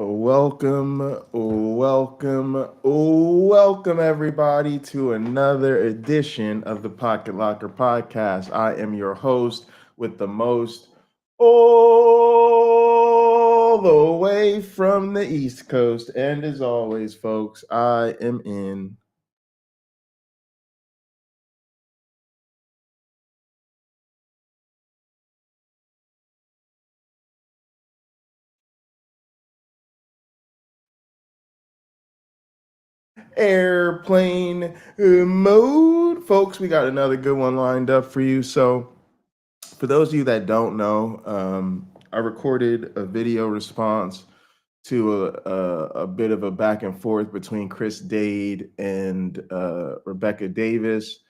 Welcome everybody to another edition of the Pocket Locker Podcast. I am your host with the most, all the way from the East Coast. And as always, folks, I am in airplane mode. Folks, we got another good one lined up for you. So, for those of you that don't know, I recorded a video response to a bit of a back and forth between Chris Dade and Rebecca Davis.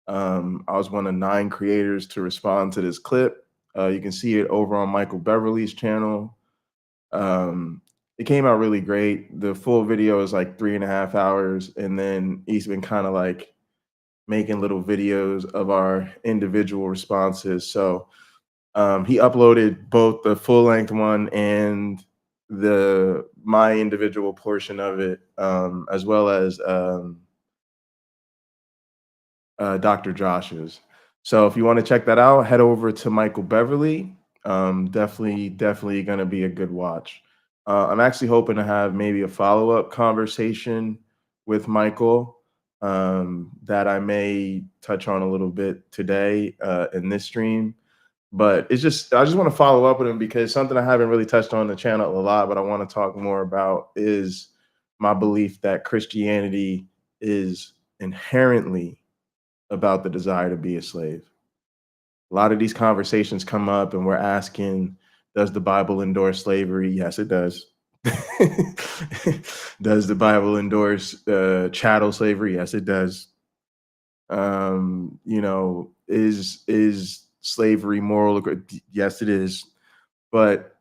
I was one of 9 creators to respond to this clip. You can see it over on Michael Beverly's channel. It came out really great. The full video is like 3.5 hours, and then he's been kind of like making little videos of our individual responses. So he uploaded both the full length one and my individual portion of it, as well as Dr. Josh's. So if you want to check that out, head over to Michael Beverly. Definitely going to be a good watch. I'm actually hoping to have maybe a follow-up conversation with Michael that I may touch on a little bit today in this stream. But I just want to follow up with him because something I haven't really touched on the channel a lot, but I want to talk more about is my belief that Christianity is inherently about the desire to be a slave. A lot of these conversations come up and we're asking, does the Bible endorse slavery? Yes, it does. Does the Bible endorse chattel slavery? Yes, it does. Is slavery moral? Yes, it is. But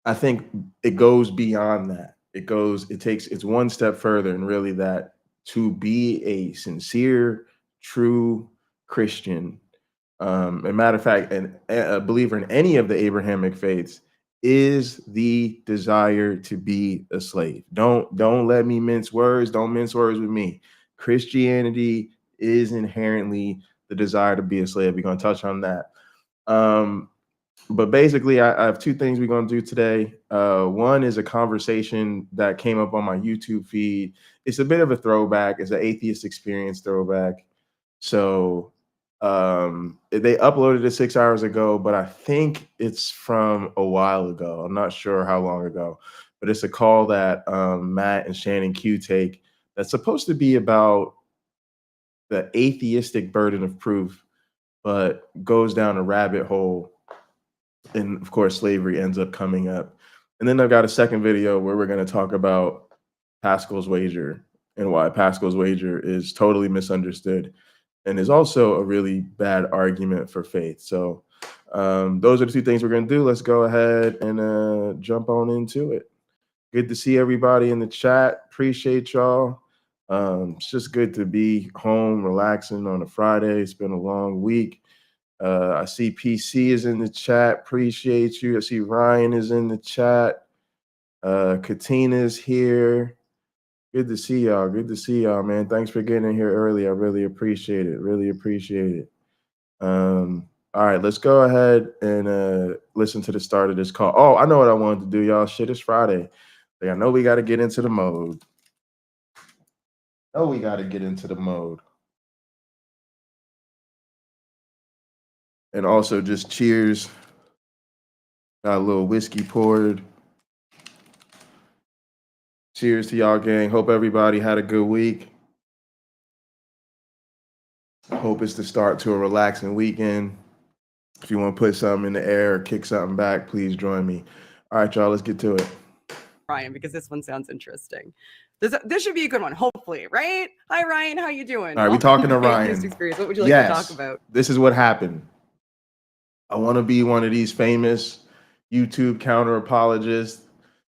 I think it goes beyond that. It's one step further, and really that to be a sincere, true Christian, a matter of fact, and a believer in any of the Abrahamic faiths, is the desire to be a slave. Don't let me mince words. Don't mince words with me. Christianity is inherently the desire to be a slave. We're going to touch on that. But basically, I have 2 things we're going to do today. One is a conversation that came up on my YouTube feed. It's a bit of a throwback. It's an atheist experience throwback. So they uploaded it 6 hours ago, but I think it's from a while ago. I'm not sure how long ago, but it's a call that Matt and Shannon Q take that's supposed to be about the atheistic burden of proof, but goes down a rabbit hole. And of course, slavery ends up coming up. And then I've got a second video where we're going to talk about Pascal's wager and why Pascal's wager is totally misunderstood and is also a really bad argument for faith. So those are the 2 things we're going to do. Let's go ahead and jump on into it. Good to see everybody in the chat. Appreciate y'all. It's just good to be home, relaxing on a Friday. It's been a long week. I see PC is in the chat. Appreciate you. I see Ryan is in the chat. Katina's here. Good to see y'all. Good to see y'all, man. Thanks for getting in here early. I really appreciate it. Really appreciate it. All right, let's go ahead and listen to the start of this call. Oh, I know what I wanted to do, y'all. Shit, it's Friday. Like, I know we got to get into the mode. And also just cheers. Got a little whiskey poured. Cheers to y'all, gang. Hope everybody had a good week. Hope it's the start to a relaxing weekend. If you want to put something in the air or kick something back, please join me. All right, y'all, let's get to it. Ryan, because this one sounds interesting. This should be a good one, hopefully, right? Hi, Ryan. How you doing? All right, we're talking to Ryan. Experience. What would you like to talk about? This is what happened. I want to be one of these famous YouTube counter apologists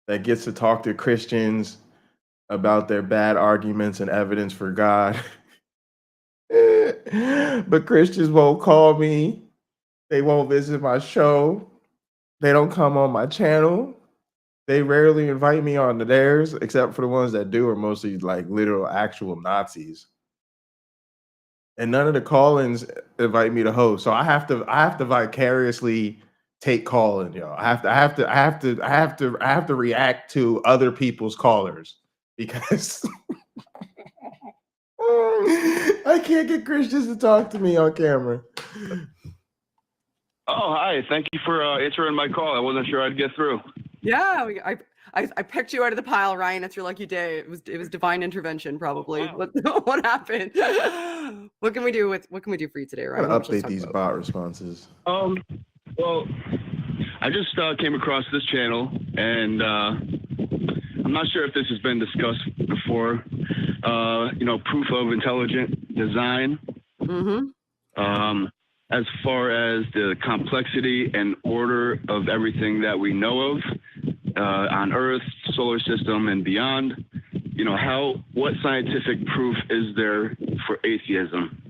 that gets to talk to Christians about their bad arguments and evidence for God. But Christians won't call me. They won't visit my show. They don't come on my channel. They rarely invite me on to theirs, except for the ones that do are mostly like literal actual Nazis. And none of the call-ins invite me to host. So I have to vicariously take call-in, yo. I have to react to other people's callers because I can't get Christians to talk to me on camera. Oh, hi. Thank you for answering my call. I wasn't sure I'd get through. Yeah, I picked you out of the pile, Ryan. It's your lucky day. It was divine intervention, probably. Oh, wow. What happened? What can we do for you today, I'm Ryan? gonna What would you update talk these about? bot responses. Well, I just came across this channel, and I'm not sure if this has been discussed before. Proof of intelligent design. Mm-hmm. As far as the complexity and order of everything that we know of on Earth, solar system, and beyond, what scientific proof is there for atheism?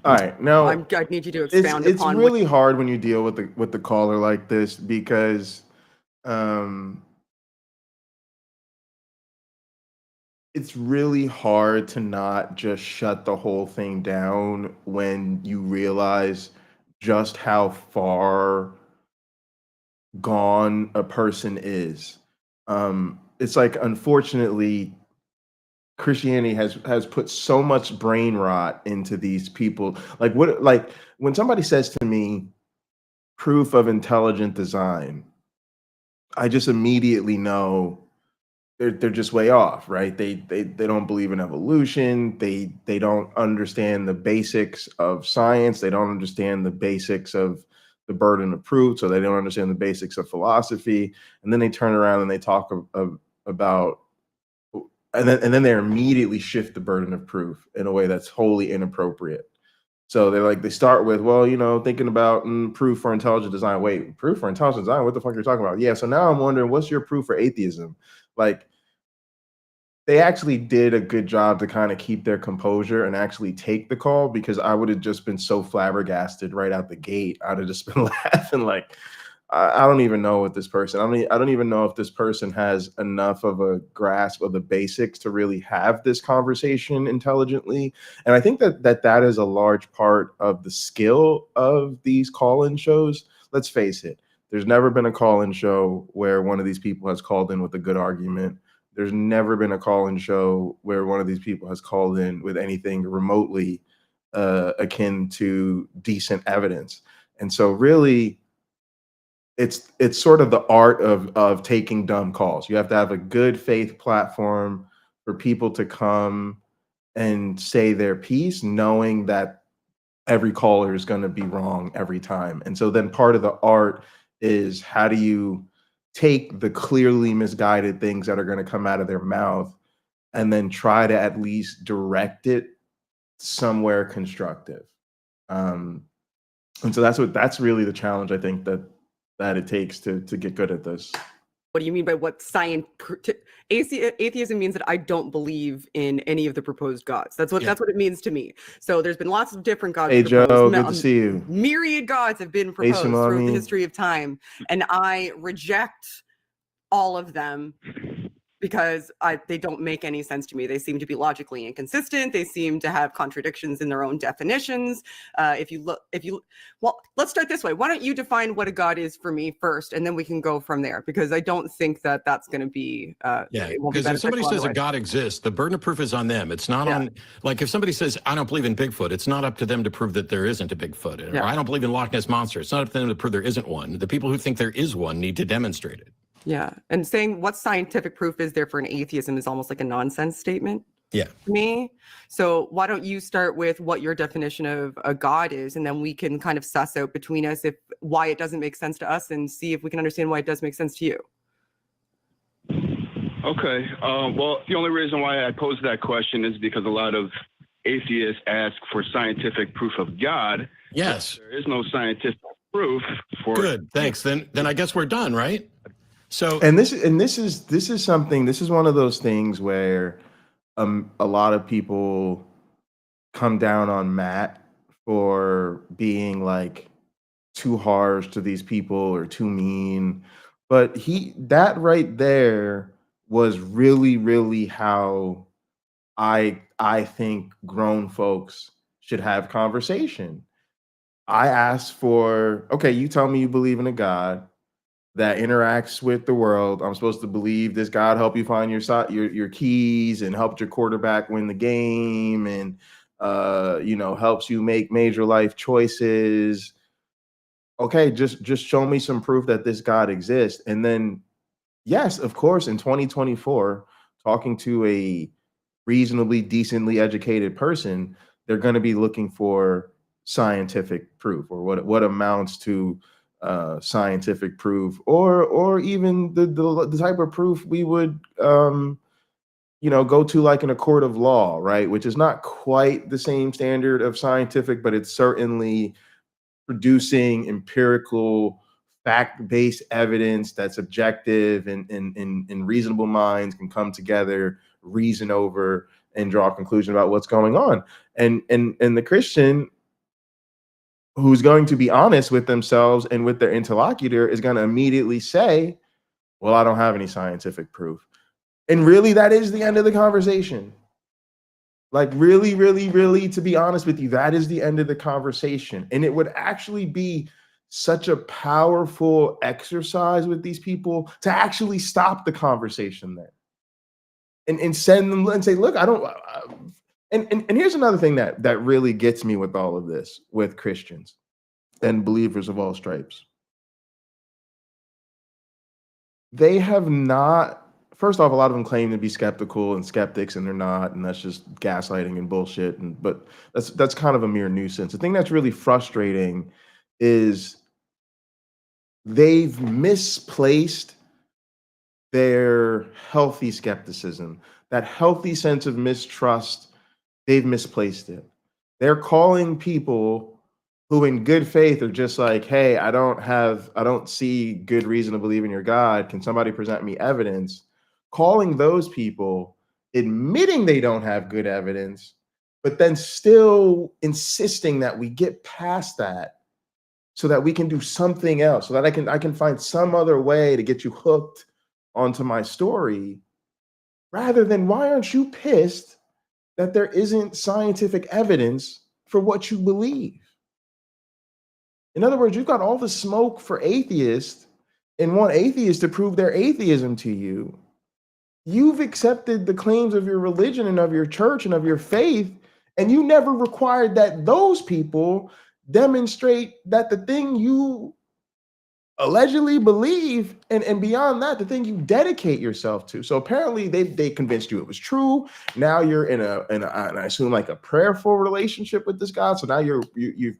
All right, now I need you to expound it's upon really hard when you deal with the caller like this because it's really hard to not just shut the whole thing down when you realize just how far gone a person is. It's like, unfortunately, Christianity has put so much brain rot into these people. Like when somebody says to me, proof of intelligent design, I just immediately know they're just way off, right? They don't believe in evolution. They don't understand the basics of science. They don't understand the basics of the burden of proof. So they don't understand the basics of philosophy. And then they turn around and they talk about, and then they immediately shift the burden of proof in a way that's wholly inappropriate. So they start with, well, thinking about proof for intelligent design. Wait, proof for intelligent design? What the fuck are you talking about? Yeah. So now I'm wondering, what's your proof for atheism? Like, they actually did a good job to kind of keep their composure and actually take the call, because I would have just been so flabbergasted right out the gate. I'd have just been laughing like, I don't even know what this person. I don't even know if this person has enough of a grasp of the basics to really have this conversation intelligently. And I think that is a large part of the skill of these call-in shows. Let's face it. There's never been a call-in show where one of these people has called in with a good argument. There's never been a call-in show where one of these people has called in with anything remotely akin to decent evidence. And so really, it's sort of the art of taking dumb calls. You have to have a good faith platform for people to come and say their piece, knowing that every caller is going to be wrong every time. And so then part of the art is, how do you take the clearly misguided things that are going to come out of their mouth and then try to at least direct it somewhere constructive. And so that's really the challenge, I think, that it takes to get good at this. What do you mean by what atheism means? That I don't believe in any of the proposed gods. That's what it means to me. So there's been lots of different gods Hey, proposed. Joe, good to see you. Myriad gods have been Hey, proposed throughout Sumami. the history of time, and I reject all of them because they don't make any sense to me. They seem to be logically inconsistent. They seem to have contradictions in their own definitions. Well, let's start this way. Why don't you define what a god is for me first, and then we can go from there, because I don't think that's going to be. Because if somebody says a god exists, the burden of proof is on them. It's not on, like, if somebody says, I don't believe in Bigfoot, it's not up to them to prove that there isn't a Bigfoot. Or I don't believe in Loch Ness Monster. It's not up to them to prove there isn't one. The people who think there is one need to demonstrate it. Yeah. And saying what scientific proof is there for an atheism is almost like a nonsense statement. Yeah. To me. So why don't you start with what your definition of a god is, and then we can kind of suss out between us why it doesn't make sense to us, and see if we can understand why it does make sense to you. Okay. Well, the only reason why I posed that question is because a lot of atheists ask for scientific proof of God. Yes. There is no scientific proof for. Good. Thanks. Then I guess we're done, right? So this is something. This is one of those things where a lot of people come down on Matt for being like too harsh to these people or too mean. But that right there was really, really how I think grown folks should have conversation. I asked for, okay, you tell me you believe in a God that interacts with the world. I'm supposed to believe this God helped you find your keys and helped your quarterback win the game, and helps you make major life choices. Okay, just show me some proof that this God exists. And then, yes, of course, in 2024, talking to a reasonably decently educated person, they're going to be looking for scientific proof, or what amounts to scientific proof, or even the type of proof we would go to, like in a court of law, right? Which is not quite the same standard of scientific, but it's certainly producing empirical, fact-based evidence that's objective, and reasonable minds can come together, reason over, and draw a conclusion about what's going on. And the Christian who's going to be honest with themselves and with their interlocutor is going to immediately say, well, I don't have any scientific proof. And really, that is the end of the conversation. Like, really, really, really, to be honest with you, that is the end of the conversation. And it would actually be such a powerful exercise with these people to actually stop the conversation there and send them and say, look, I don't. And here's another thing that really gets me with all of this, with Christians and believers of all stripes. They have not. First off, a lot of them claim to be skeptical and skeptics, and they're not, and that's just gaslighting and bullshit. But that's kind of a mere nuisance. The thing that's really frustrating is they've misplaced their healthy skepticism, that healthy sense of mistrust. They've misplaced it. They're calling people who in good faith are just like, hey, I don't see good reason to believe in your God. Can somebody present me evidence? Calling those people, admitting they don't have good evidence, but then still insisting that we get past that so that we can do something else, so that I can find some other way to get you hooked onto my story, rather than, why aren't you pissed that there isn't scientific evidence for what you believe? In other words, you've got all the smoke for atheists and want atheists to prove their atheism to you. You've accepted the claims of your religion and of your church and of your faith, and you never required that those people demonstrate that the thing you allegedly believe, and beyond that, the thing you dedicate yourself to. So apparently they convinced you it was true. Now you're in a I assume, like a prayerful relationship with this God. So now you're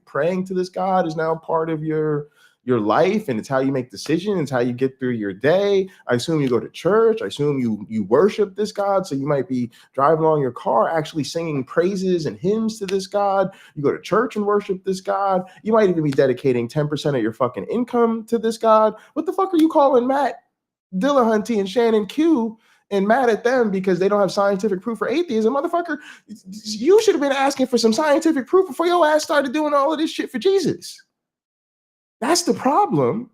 praying to this God is now part of your life, and it's how you make decisions, it's how you get through your day. I assume you go to church. I assume you worship this God. So you might be driving along your car actually singing praises and hymns to this God. You go to church and worship this God. You might even be dedicating 10% of your fucking income to this God. What the fuck are you calling Matt Dillahunty and Shannon Q and mad at them because they don't have scientific proof for atheism? Motherfucker, you should have been asking for some scientific proof before your ass started doing all of this shit for Jesus. That's the problem.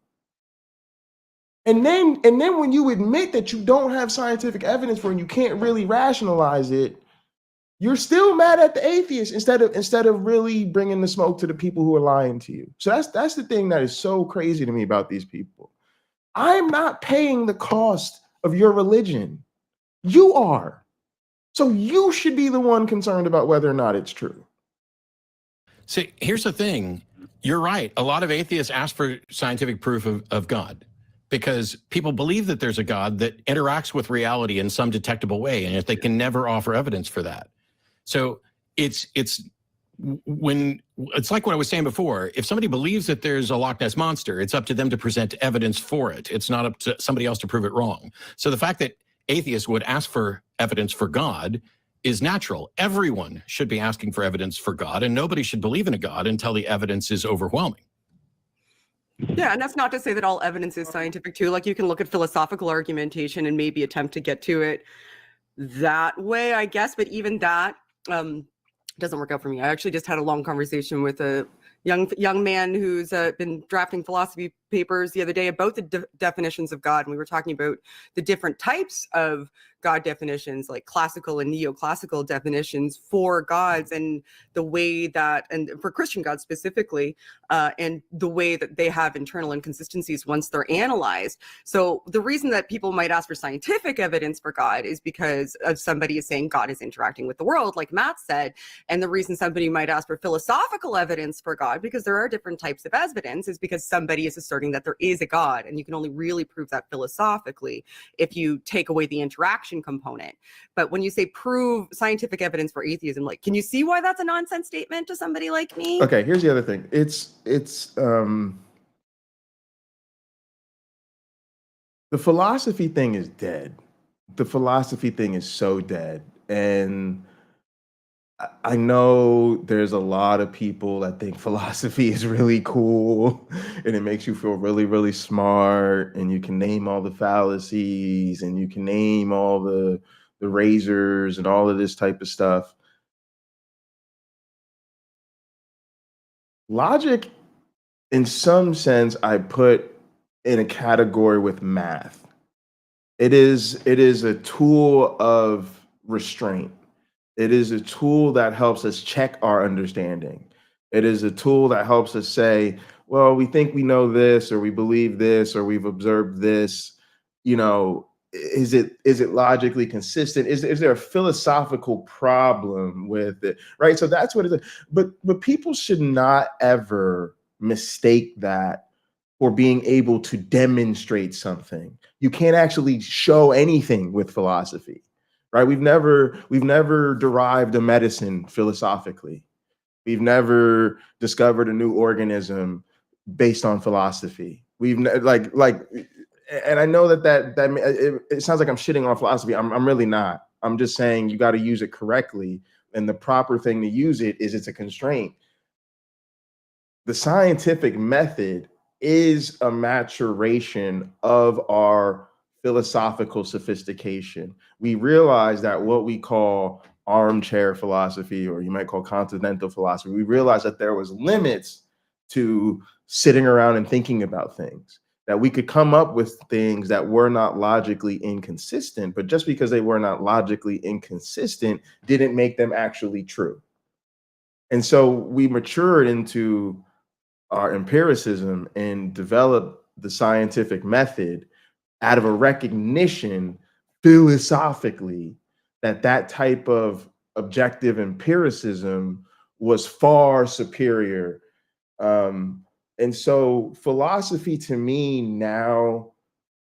And then when you admit that you don't have scientific evidence for it and you can't really rationalize it, you're still mad at the atheists instead of really bringing the smoke to the people who are lying to you. So that's the thing that is so crazy to me about these people. I'm not paying the cost of your religion. You are. So you should be the one concerned about whether or not it's true. See, here's the thing. You're right. A lot of atheists ask for scientific proof of God because people believe that there's a God that interacts with reality in some detectable way, and yet they can never offer evidence for that. So it's like what I was saying before. If somebody believes that there's a Loch Ness monster, it's up to them to present evidence for it. It's not up to somebody else to prove it wrong. So the fact that atheists would ask for evidence for God is natural. Everyone should be asking for evidence for God, and nobody should believe in a God until the evidence is overwhelming. Yeah, and that's not to say that all evidence is scientific too. Like, you can look at philosophical argumentation and maybe attempt to get to it that way, I guess. But even that doesn't work out for me. I actually just had a long conversation with a young man who's been drafting philosophy papers the other day about the definitions of God, and we were talking about the different types of God definitions, like classical and neoclassical definitions for gods, and the way that, and for Christian gods specifically, and the way that they have internal inconsistencies once they're analyzed. So the reason that people might ask for scientific evidence for God is because of somebody is saying God is interacting with the world, like Matt said. And the reason somebody might ask for philosophical evidence for God, because there are different types of evidence, is because somebody is asserting that there is a God, and you can only really prove that philosophically if you take away the interaction component. But when you say prove scientific evidence for atheism, like, can you see why that's a nonsense statement to somebody like me? Okay, here's the other thing. The philosophy thing is dead. The philosophy thing is so dead. And I know there's a lot of people that think philosophy is really cool and it makes you feel really, really smart, and you can name all the fallacies and you can name all the razors and all of this type of stuff. Logic, in some sense, I put in a category with math. It is a tool of restraint. It is a tool that helps us check our understanding. It is a tool that helps us say, well, we think we know this, or we believe this, or we've observed this. You know, is it logically consistent? Is there a philosophical problem with it? Right. So that's what it is. But people should not ever mistake that for being able to demonstrate something. You can't actually show anything with philosophy. Right? We've never derived a medicine philosophically. We've never discovered a new organism based on philosophy. We've and I know that it sounds like I'm shitting on philosophy. I'm really not. I'm just saying you got to use it correctly, and the proper thing to use it is it's a constraint. The scientific method is a maturation of our philosophical sophistication. We realize that what we call armchair philosophy, or you might call continental philosophy, we realize that there was limits to sitting around and thinking about things, that we could come up with things that were not logically inconsistent, but just because they were not logically inconsistent didn't make them actually true. And so we matured into our empiricism and developed the scientific method out of a recognition philosophically that type of objective empiricism was far superior. And so philosophy to me now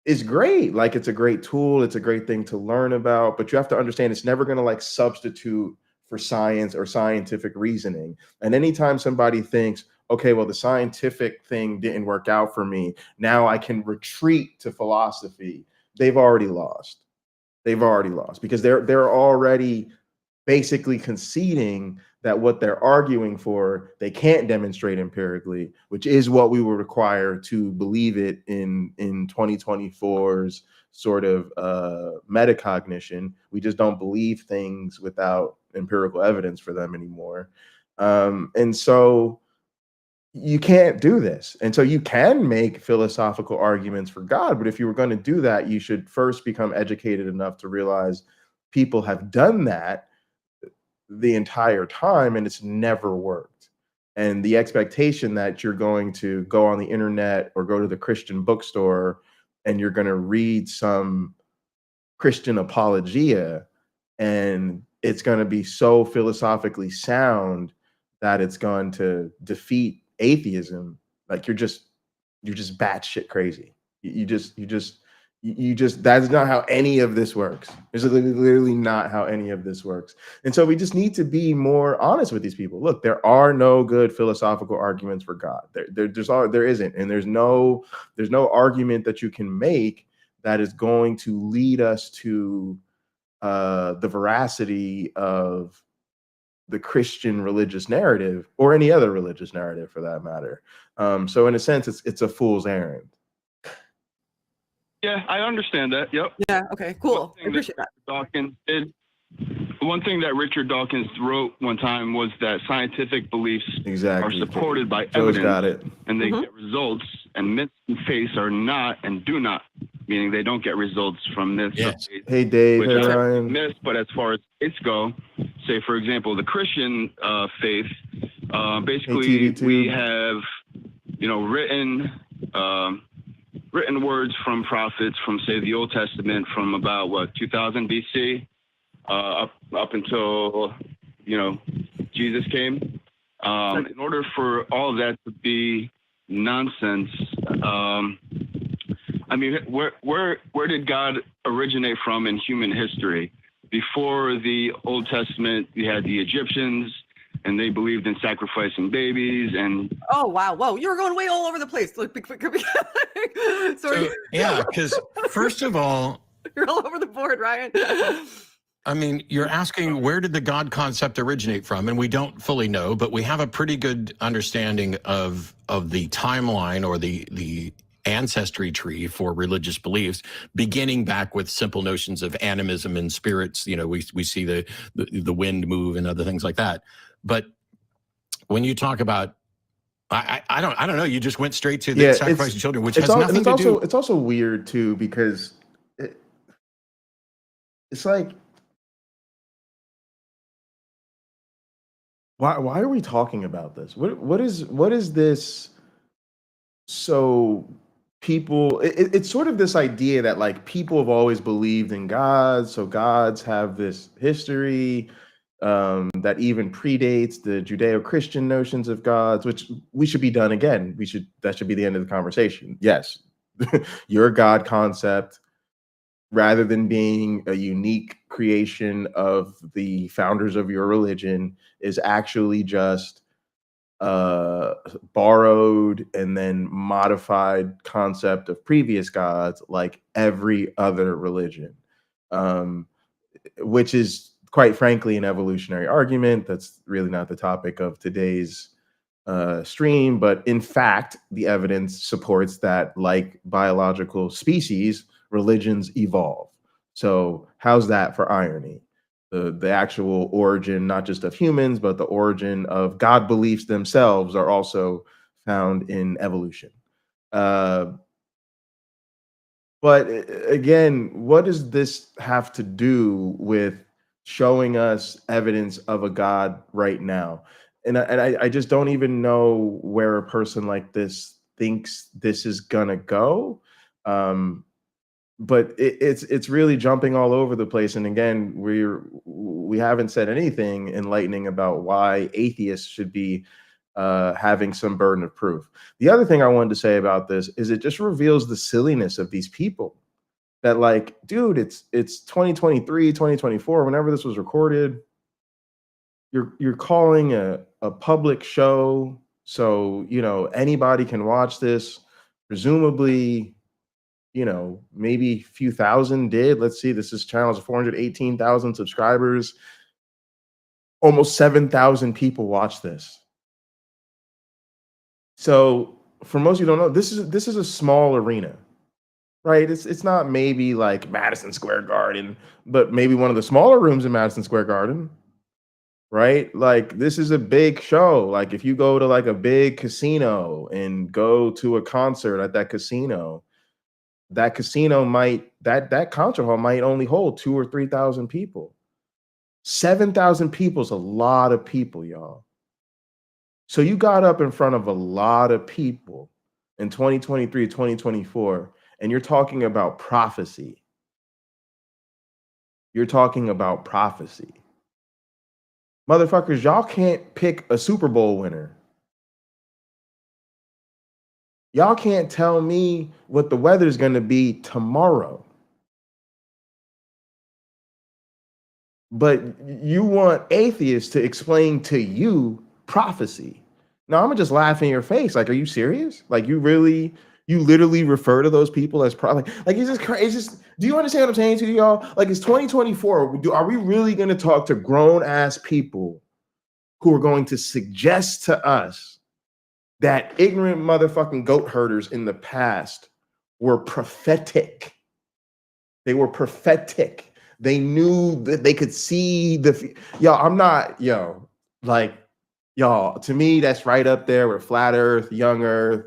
is great. Like, it's a great tool. It's a great thing to learn about, but you have to understand it's never going to like substitute for science or scientific reasoning. And anytime somebody thinks, okay, well, the scientific thing didn't work out for me, now I can retreat to philosophy, they've already lost. They've already lost, because they're already basically conceding that what they're arguing for, they can't demonstrate empirically, which is what we will require to believe it in 2024's sort of metacognition. We just don't believe things without empirical evidence for them anymore. And so you can't do this. And so you can make philosophical arguments for God, but if you were going to do that, you should first become educated enough to realize people have done that the entire time and it's never worked. And the expectation that you're going to go on the internet or go to the Christian bookstore and you're going to read some Christian apologia and it's going to be so philosophically sound that it's going to defeat atheism, like you're just batshit crazy. You just that's not how any of this works. It's literally not how any of this works. And so we just need to be more honest with these people. Look, there are no good philosophical arguments for God. There isn't, and there's no argument that you can make that is going to lead us to the veracity of the Christian religious narrative, or any other religious narrative for that matter. So in a sense, it's a fool's errand. Yeah, I understand that. Yep. Yeah. Okay. Cool. I appreciate that. one thing that Richard Dawkins wrote one time was that scientific beliefs are supported by Joe's evidence, got it. and they get results, and myths and faiths are not and do not, meaning they don't get results from myths. Yes. Hey, Dave. Which Hey, are Ryan. myths, but as far as faiths go, say, for example, the Christian faith, basically we have, written words from prophets from, say, the Old Testament from about, 2000 BC up until, Jesus came. In order for all of that to be nonsense, where did God originate from in human history? Before the Old Testament, you had the Egyptians, and they believed in sacrificing babies. And oh wow, whoa, you were going way all over the place. Sorry. So, yeah, because first of all, you're all over the board, Ryan. I mean, you're asking where did the God concept originate from, and we don't fully know, but we have a pretty good understanding of the timeline or the ancestry tree for religious beliefs, beginning back with simple notions of animism and spirits. We see the wind move and other things like that. But when you talk about, I don't know, you just went straight to the sacrifice of children, which has nothing to do. It's also weird too, because it's like, why are we talking about this? What is this? So people, it's sort of this idea that like people have always believed in gods, so gods have this history that even predates the Judeo-Christian notions of gods, which we should be done again. That should be the end of the conversation. Yes, your God concept, rather than being a unique creation of the founders of your religion, is actually just borrowed and then modified concept of previous gods, like every other religion, which is quite frankly an evolutionary argument. That's really not the topic of today's stream, but in fact, the evidence supports that, like biological species, religions evolve. So how's that for irony? The actual origin, not just of humans, but the origin of God beliefs themselves, are also found in evolution. But again, what does this have to do with showing us evidence of a God right now? And I just don't even know where a person like this thinks this is gonna go. But it's really jumping all over the place. And again, we haven't said anything enlightening about why atheists should be having some burden of proof. The other thing I wanted to say about this is it just reveals the silliness of these people. That like, dude, it's 2023, 2024, whenever this was recorded, you're calling a public show, so anybody can watch this. Presumably, maybe a few thousand did. Let's see, this channel has 418,000 subscribers. Almost 7,000 people watch this. So for most of you don't know, this is a small arena, right? It's not maybe like Madison Square Garden, but maybe one of the smaller rooms in Madison Square Garden, right? Like this is a big show. Like if you go to like a big casino and go to a concert at that casino might, that concert hall might only hold 2,000 or 3,000 people. 7,000 people is a lot of people, y'all. So you got up in front of a lot of people in 2023, 2024, and you're talking about prophecy. You're talking about prophecy. Motherfuckers, y'all can't pick a Super Bowl winner. Y'all can't tell me what the weather's going to be tomorrow. But you want atheists to explain to you prophecy. Now, I'm going to just laugh in your face. Like, are you serious? Like, you literally refer to those people as like it's just crazy. It's just, do you understand what I'm saying to you, y'all? Like, it's 2024. Are we really going to talk to grown-ass people who are going to suggest to us that ignorant motherfucking goat herders in the past were prophetic? They were prophetic. They knew that they could see y'all, to me, that's right up there with flat earth, young earth,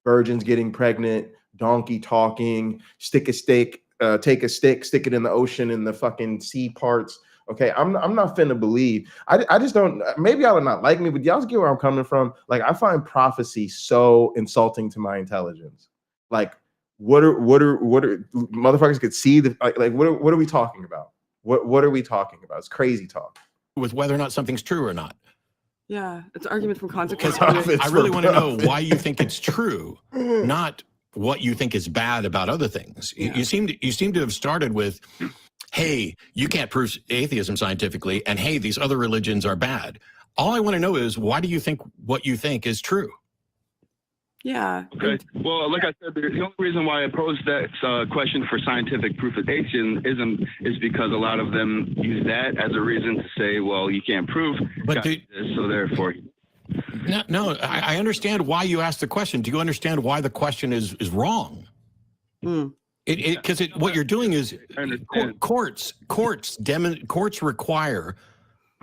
virgins getting pregnant, donkey talking, stick a stick, take a stick, stick it in the ocean in the fucking sea parts. Okay, I'm not finna believe. I just don't. Maybe y'all are not like me, but y'all get where I'm coming from. Like, I find prophecy so insulting to my intelligence. Like, what are motherfuckers could see the like what are we talking about? What are we talking about? It's crazy talk. With whether or not something's true or not. Yeah, it's argument from consequence. I really want to know why you think it's true, not what you think is bad about other things. Yeah. You seem to have started with, hey, you can't prove atheism scientifically, and hey, these other religions are bad. All I want to know is, why do you think what you think is true? Yeah. Okay. Well, like I said, the only reason why I posed that question for scientific proof of atheism is because a lot of them use that as a reason to say, well, you can't prove God exists, so therefore. No, I understand why you asked the question. Do you understand why the question is wrong? Because what you're doing is courts require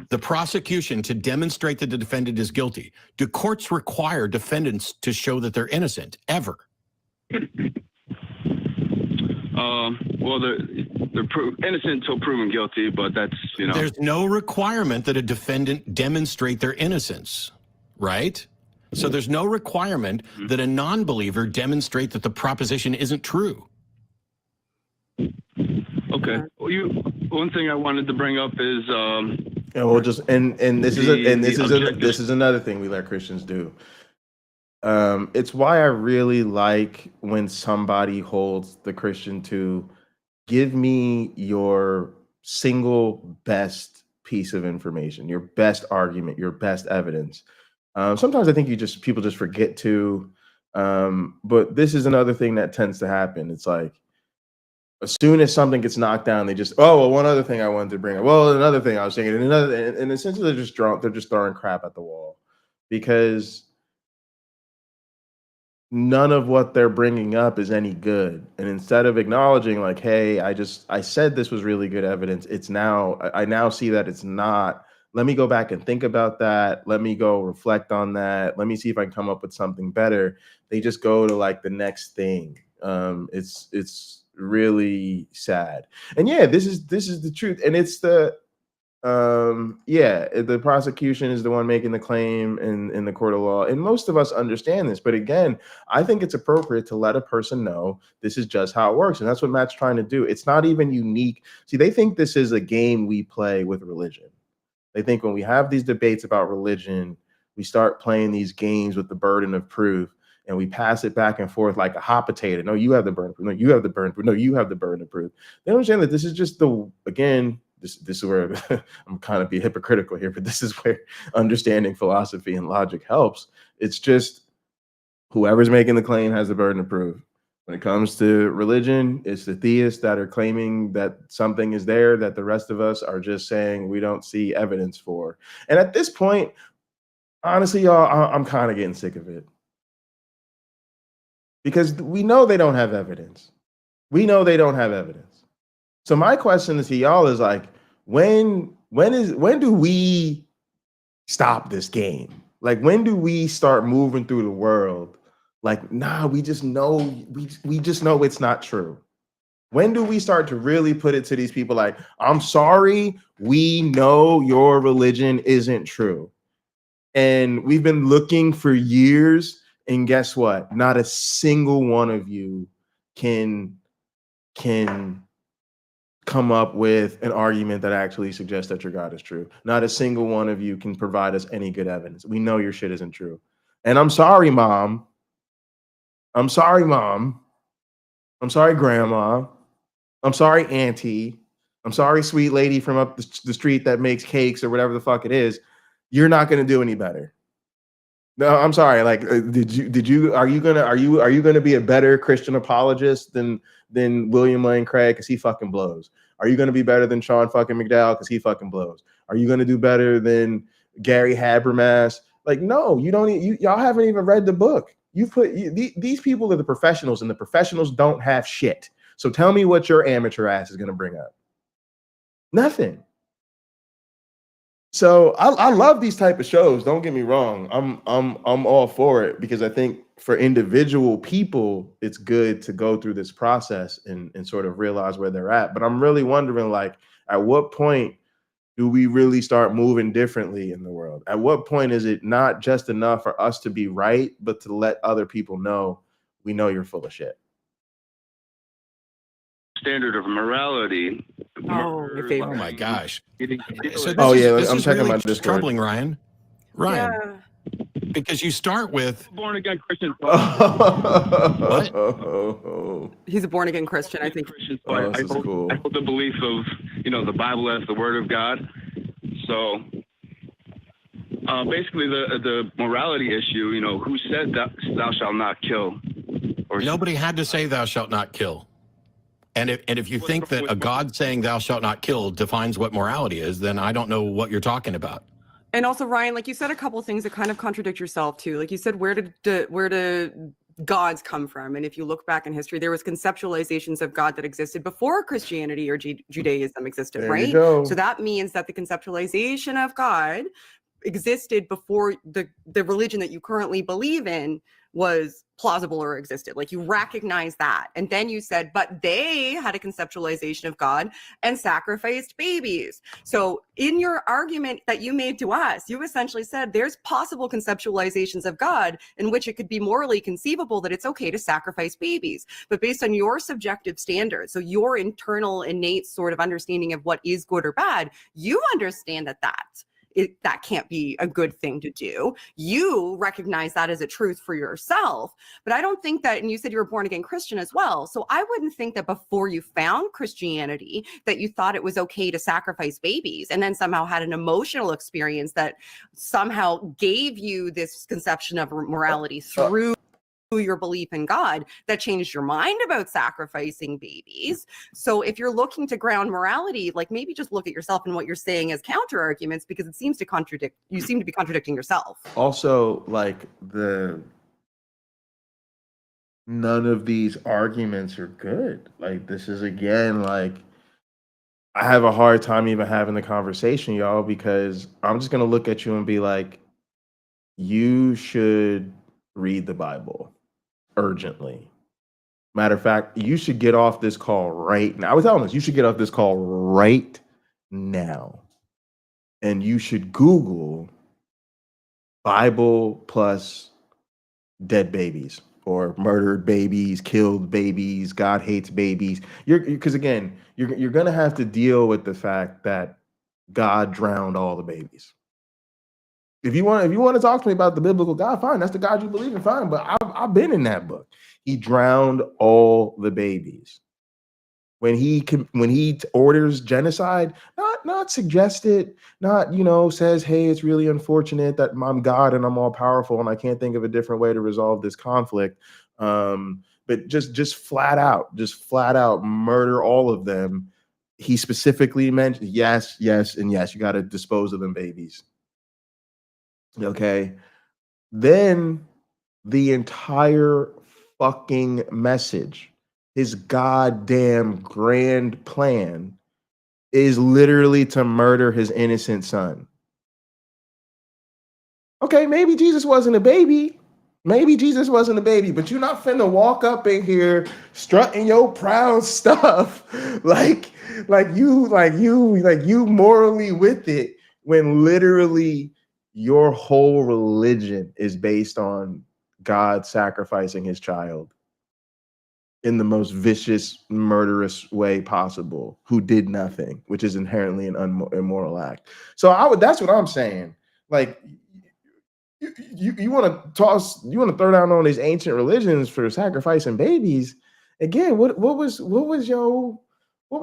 the prosecution to demonstrate that the defendant is guilty. Do courts require defendants to show that they're innocent ever? Well, they're innocent until proven guilty, but that's, There's no requirement that a defendant demonstrate their innocence, right? So there's no requirement that a non-believer demonstrate that the proposition isn't true. Okay. Well, one thing I wanted to bring up is and we'll just this is another thing we let Christians do. It's why I really like when somebody holds the Christian to give me your single best piece of information, your best argument, your best evidence. Sometimes I think people just forget to, but this is another thing that tends to happen. It's like, as soon as something gets knocked down, they just, one other thing I wanted to bring up. Well, another thing I was thinking, and essentially they're just throwing crap at the wall, because none of what they're bringing up is any good. And instead of acknowledging, like, hey, I said this was really good evidence, I now see that it's not. Let me go back and think about that. Let me go reflect on that. Let me see if I can come up with something better. They just go to like the next thing. It's really sad. And yeah, this is the truth. And it's the the prosecution is the one making the claim in the court of law. And most of us understand this. But again, I think it's appropriate to let a person know this is just how it works. And that's what Matt's trying to do. It's not even unique. See, they think this is a game we play with religion. They think when we have these debates about religion, we start playing these games with the burden of proof, and we pass it back and forth like a hot potato. No, you have the burden of proof. No, you have the burden of proof. No, you have the burden of proof. They don't understand that this is just this is where I'm kind of being hypocritical here, but this is where understanding philosophy and logic helps. It's just whoever's making the claim has the burden of proof. When it comes to religion, it's the theists that are claiming that something is there that the rest of us are just saying we don't see evidence for. And at this point, honestly, y'all, I'm kind of getting sick of it. Because we know they don't have evidence. We know they don't have evidence. So my question to y'all is like, when do we stop this game? Like, when do we start moving through the world? Like, nah, we just know it's not true. When do we start to really put it to these people like, I'm sorry, we know your religion isn't true. And we've been looking for years, and guess what? Not a single one of you can come up with an argument that actually suggests that your God is true. Not a single one of you can provide us any good evidence. We know your shit isn't true. And I'm sorry, Mom. I'm sorry, Mom. I'm sorry, Grandma. I'm sorry, Auntie. I'm sorry, sweet lady from up the street that makes cakes or whatever the fuck it is. You're not going to do any better. No, I'm sorry. Like, are you gonna be a better Christian apologist than William Lane Craig because he fucking blows? Are you gonna be better than Sean fucking McDowell because he fucking blows? Are you gonna do better than Gary Habermas? Like, no, you don't. Y'all haven't even read the book. These people are the professionals, and the professionals don't have shit. So tell me what your amateur ass is gonna bring up. Nothing. So I love these type of shows. Don't get me wrong. I'm all for it because I think for individual people, it's good to go through this process and sort of realize where they're at. But I'm really wondering, like, at what point do we really start moving differently in the world? At what point is it not just enough for us to be right, but to let other people know we know you're full of shit? Standard of morality. Oh, my favorite. Oh my gosh. So Oh, yeah, this I'm is checking really my Discord. troubling, Ryan. Ryan, Yeah. because you start with Born again Christian. He's a born again Christian, I think. Oh, this is cool. I hold the belief of, the Bible as the word of God. So basically the morality issue, who said that thou shalt not kill? Or nobody had to say thou shalt not kill. And if you think that a God saying thou shalt not kill defines what morality is, then I don't know what you're talking about. And also, Ryan, like you said a couple of things that kind of contradict yourself too. Like you said, where did gods come from? And if you look back in history, there was conceptualizations of God that existed before Christianity or Judaism existed, There right? you go. So that means that the conceptualization of God existed before the religion that you currently believe in was plausible or existed. Like you recognize that. And then you said, but they had a conceptualization of God and sacrificed babies. So in your argument that you made to us, you essentially said there's possible conceptualizations of God in which it could be morally conceivable that it's okay to sacrifice babies. But based on your subjective standards, so your internal innate sort of understanding of what is good or bad, you understand that that can't be a good thing to do. You recognize that as a truth for yourself. But I don't think that, and you said you were born again Christian as well. So I wouldn't think that before you found Christianity that you thought it was okay to sacrifice babies and then somehow had an emotional experience that somehow gave you this conception of morality through your belief in God that changed your mind about sacrificing babies. So if you're looking to ground morality, like maybe just look at yourself and what you're saying as counter arguments, because it seems to contradict, you seem to be contradicting yourself. Also, like none of these arguments are good. Like this is again, like I have a hard time even having the conversation, y'all, because I'm just gonna look at you and be like, you should read the Bible urgently. Matter of fact, you should get off this call right now. I was telling this, you should get off this call right now. And you should Google Bible plus dead babies or murdered babies, killed babies, God hates babies. Because again, you're gonna have to deal with the fact that God drowned all the babies. If you want to talk to me about the biblical God, fine. That's the God you believe in, fine. But I've been in that book. He drowned all the babies. When he orders genocide, not suggested, not says, hey, it's really unfortunate that I'm God and I'm all powerful and I can't think of a different way to resolve this conflict. But just flat out murder all of them. He specifically mentioned yes, and yes. You got to dispose of them babies. Okay, then the entire fucking message, his goddamn grand plan, is literally to murder his innocent son. Okay, maybe Jesus wasn't a baby. Maybe Jesus wasn't a baby, but you're not finna walk up in here strutting your proud stuff like you morally with it when literally your whole religion is based on God sacrificing his child in the most vicious, murderous way possible, who did nothing, which is inherently an immoral act. So that's what I'm saying. Like, you want to throw down on these ancient religions for sacrificing babies. Again, what were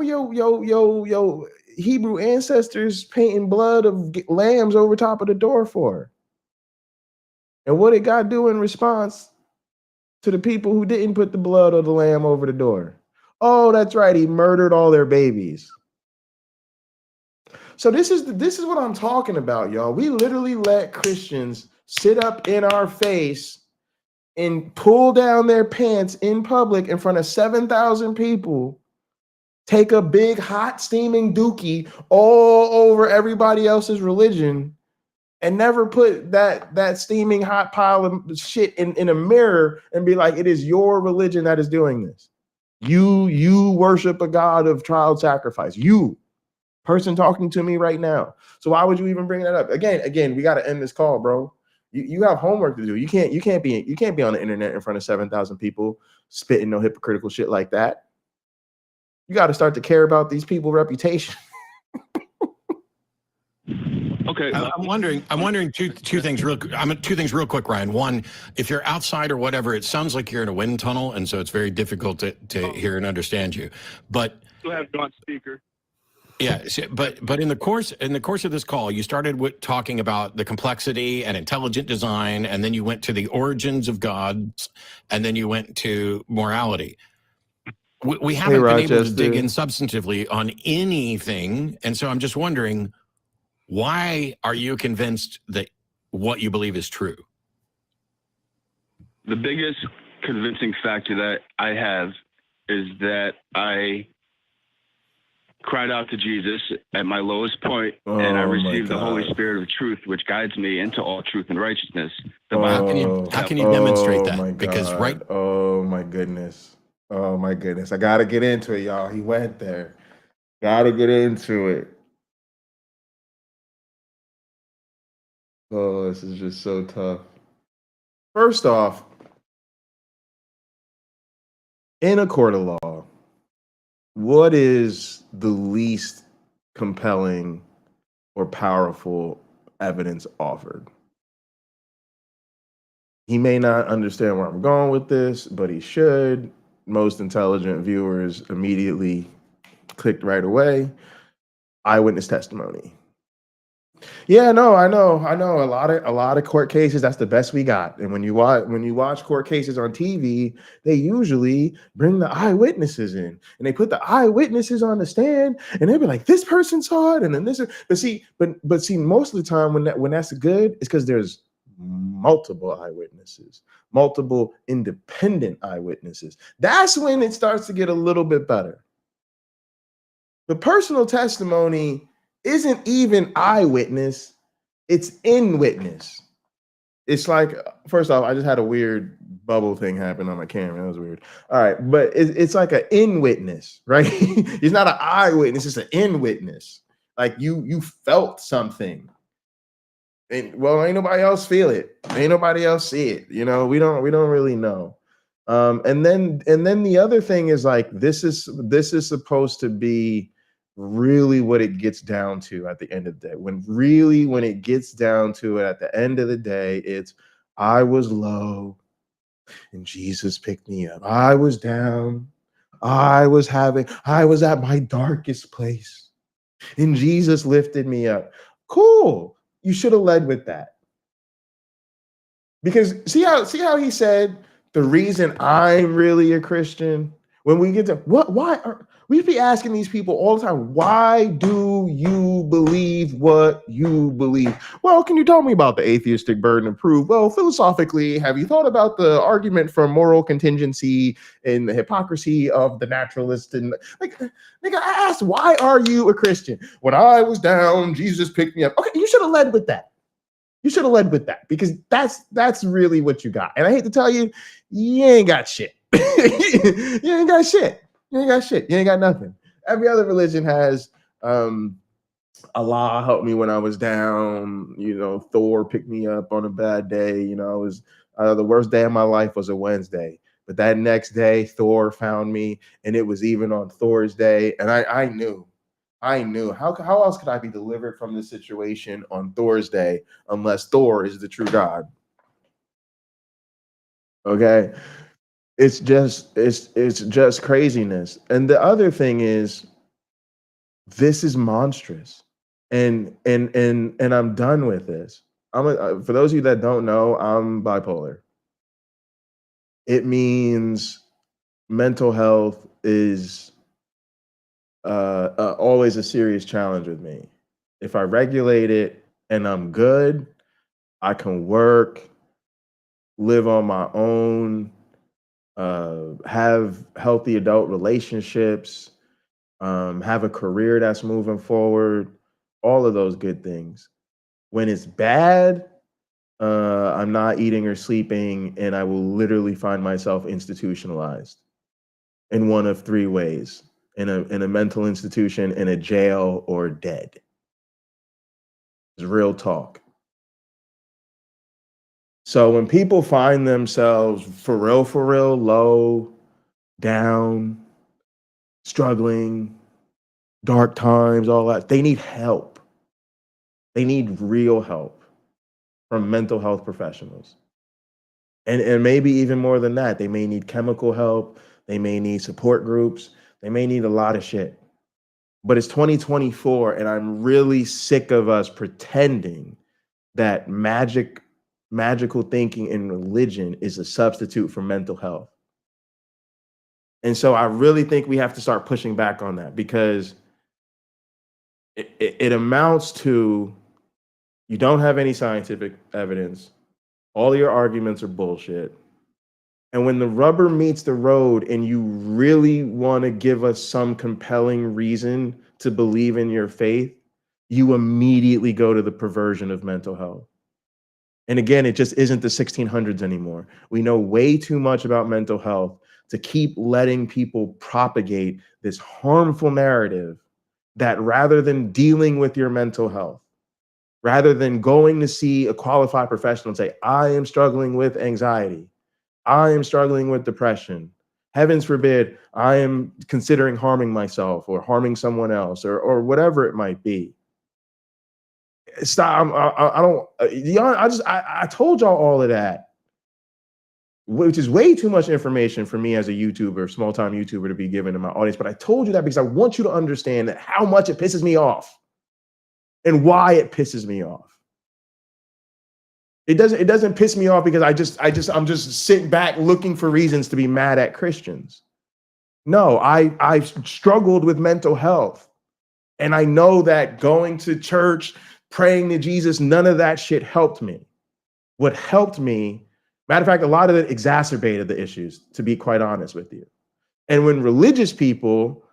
your Hebrew ancestors painting blood of lambs over top of the door for? And what did God do in response to the people who didn't put the blood of the lamb over the door? Oh, that's right. He murdered all their babies. So this is what I'm talking about, y'all. We literally let Christians sit up in our face and pull down their pants in public in front of 7,000 people, take a big hot steaming dookie all over everybody else's religion and never put that steaming hot pile of shit in a mirror and be like, it is your religion that is doing this. You worship a God of child sacrifice. You, person talking to me right now. So why would you even bring that up? Again, we got to end this call, bro. You have homework to do. You can't be on the internet in front of 7,000 people spitting no hypocritical shit like that. You got to start to care about these people's reputation. Okay. I'm wondering two things real quick, Ryan. One, if you're outside or whatever, it sounds like you're in a wind tunnel, and so it's very difficult to hear and understand you. But You have you on speaker. yeah, but in the course of this call, you started with talking about the complexity and intelligent design, and then you went to the origins of gods, and then you went to morality. We haven't been able to dig in substantively on anything, and so I'm just wondering, why are you convinced that what you believe is true? The biggest convincing factor that I have is that I cried out to Jesus at my lowest point, and I received the Holy Spirit of truth, which guides me into all truth and righteousness. How can you demonstrate that? Because oh my goodness. Oh my goodness. I gotta get into it, y'all. He went there. Gotta get into it. Oh, this is just so tough. First off, in a court of law, what is the least compelling or powerful evidence offered? He may not understand where I'm going with this, but he should. Most intelligent viewers immediately clicked right away. Eyewitness testimony. Yeah, no, I know. A lot of court cases, that's the best we got. And when you watch court cases on TV, they usually bring the eyewitnesses in, and they put the eyewitnesses on the stand, and they be like, "This person saw it," and then this. But see, most of the time when that's good, it's because there's multiple eyewitnesses, multiple independent eyewitnesses. That's when it starts to get a little bit better. The personal testimony isn't even eyewitness, it's in witness. It's like, first off, I just had a weird bubble thing happen on my camera. That was weird. All right, but it's like an in witness, right? It's not an eyewitness, it's an in witness. Like you felt something. And well, ain't nobody else feel it. Ain't nobody else see it. You know, we don't really know. And then the other thing is like this is supposed to be really what it gets down to at the end of the day. When it gets down to it at the end of the day, it's I was low and Jesus picked me up. I was down. I was at my darkest place and Jesus lifted me up. Cool. You should have led with that. Because see how he said the reason I'm really a Christian, when we get to we be asking these people all the time, why do you believe what you believe? Well, can you tell me about the atheistic burden of proof? Well, philosophically, have you thought about the argument from moral contingency and the hypocrisy of the naturalist? And like, nigga, I asked, why are you a Christian? When I was down, Jesus picked me up. Okay, you should have led with that. You should have led with that, because that's really what you got. And I hate to tell you, you ain't got shit. You ain't got shit. You ain't got shit. You ain't got nothing. Every other religion has Allah helped me when I was down. You know, Thor picked me up on a bad day. You know, it was the worst day of my life was a Wednesday. But that next day, Thor found me, and it was even on Thor's day. And I knew how else could I be delivered from this situation on Thor's day unless Thor is the true God? Okay. It's just craziness. And the other thing is, this is monstrous, and I'm done with this. For those of you that don't know, I'm bipolar. It means mental health is always a serious challenge with me. If I regulate it and I'm good, I can work, live on my own, have healthy adult relationships, have a career that's moving forward, all of those good things. When it's bad, I'm not eating or sleeping, and I will literally find myself institutionalized in one of three ways: in a mental institution, in a jail, or dead. It's real talk. So when people find themselves for real, low, down, struggling, dark times, all that, they need help. They need real help from mental health professionals. And maybe even more than that, they may need chemical help. They may need support groups. They may need a lot of shit. But it's 2024, and I'm really sick of us pretending that magical thinking in religion is a substitute for mental health. And so I really think we have to start pushing back on that, because it amounts to, you don't have any scientific evidence. All your arguments are bullshit. And when the rubber meets the road and you really want to give us some compelling reason to believe in your faith, you immediately go to the perversion of mental health. And again, it just isn't the 1600s anymore. We know way too much about mental health to keep letting people propagate this harmful narrative that, rather than dealing with your mental health, rather than going to see a qualified professional and say, I am struggling with anxiety, I am struggling with depression, heavens forbid, I am considering harming myself or harming someone else, or whatever it might be. Stop. I told y'all all of that, which is way too much information for me as a YouTuber, small time YouTuber, to be given to my audience. But I told you that because I want you to understand that how much it pisses me off and why it pisses me off. It doesn't piss me off because I'm just sitting back looking for reasons to be mad at Christians. No, I've struggled with mental health. And I know that going to church, praying to Jesus, none of that shit helped me. What helped me, matter of fact, a lot of it exacerbated the issues, to be quite honest with you. And when religious people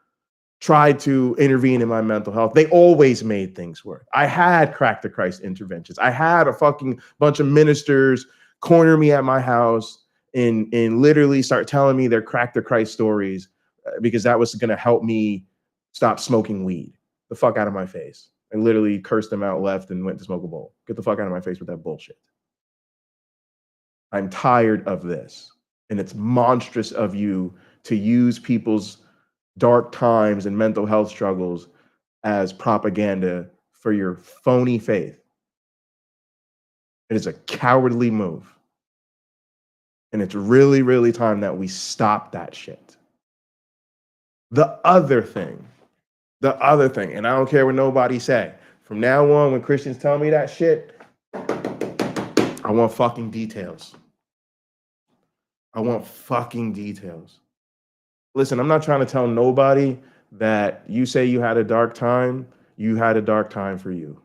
tried to intervene in my mental health, they always made things work. I had Crack the Christ interventions. I had a fucking bunch of ministers corner me at my house and literally start telling me their Crack the Christ stories, because that was going to help me stop smoking weed. The fuck out of my face. And literally cursed them out, left, and went to smoke a bowl. Get the fuck out of my face with that bullshit. I'm tired of this. And it's monstrous of you to use people's dark times and mental health struggles as propaganda for your phony faith. It is a cowardly move. And it's really, really time that we stop that shit. The other thing, and I don't care what nobody say, from now on, when Christians tell me that shit, I want fucking details. I want fucking details. Listen, I'm not trying to tell nobody that you say you had a dark time for you.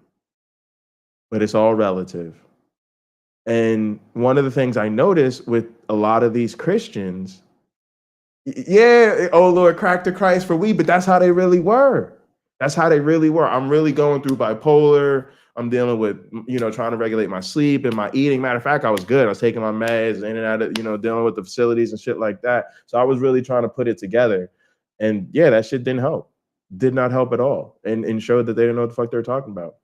But it's all relative. And one of the things I noticed with a lot of these Christians, yeah, oh Lord, crack the Christ for we, but that's how they really were. That's how they really were. I'm really going through bipolar. I'm dealing with, trying to regulate my sleep and my eating. Matter of fact, I was good. I was taking my meds in and out of, dealing with the facilities and shit like that. So I was really trying to put it together. And yeah, that shit didn't help. Did not help at all. And showed that they didn't know what the fuck they were talking about.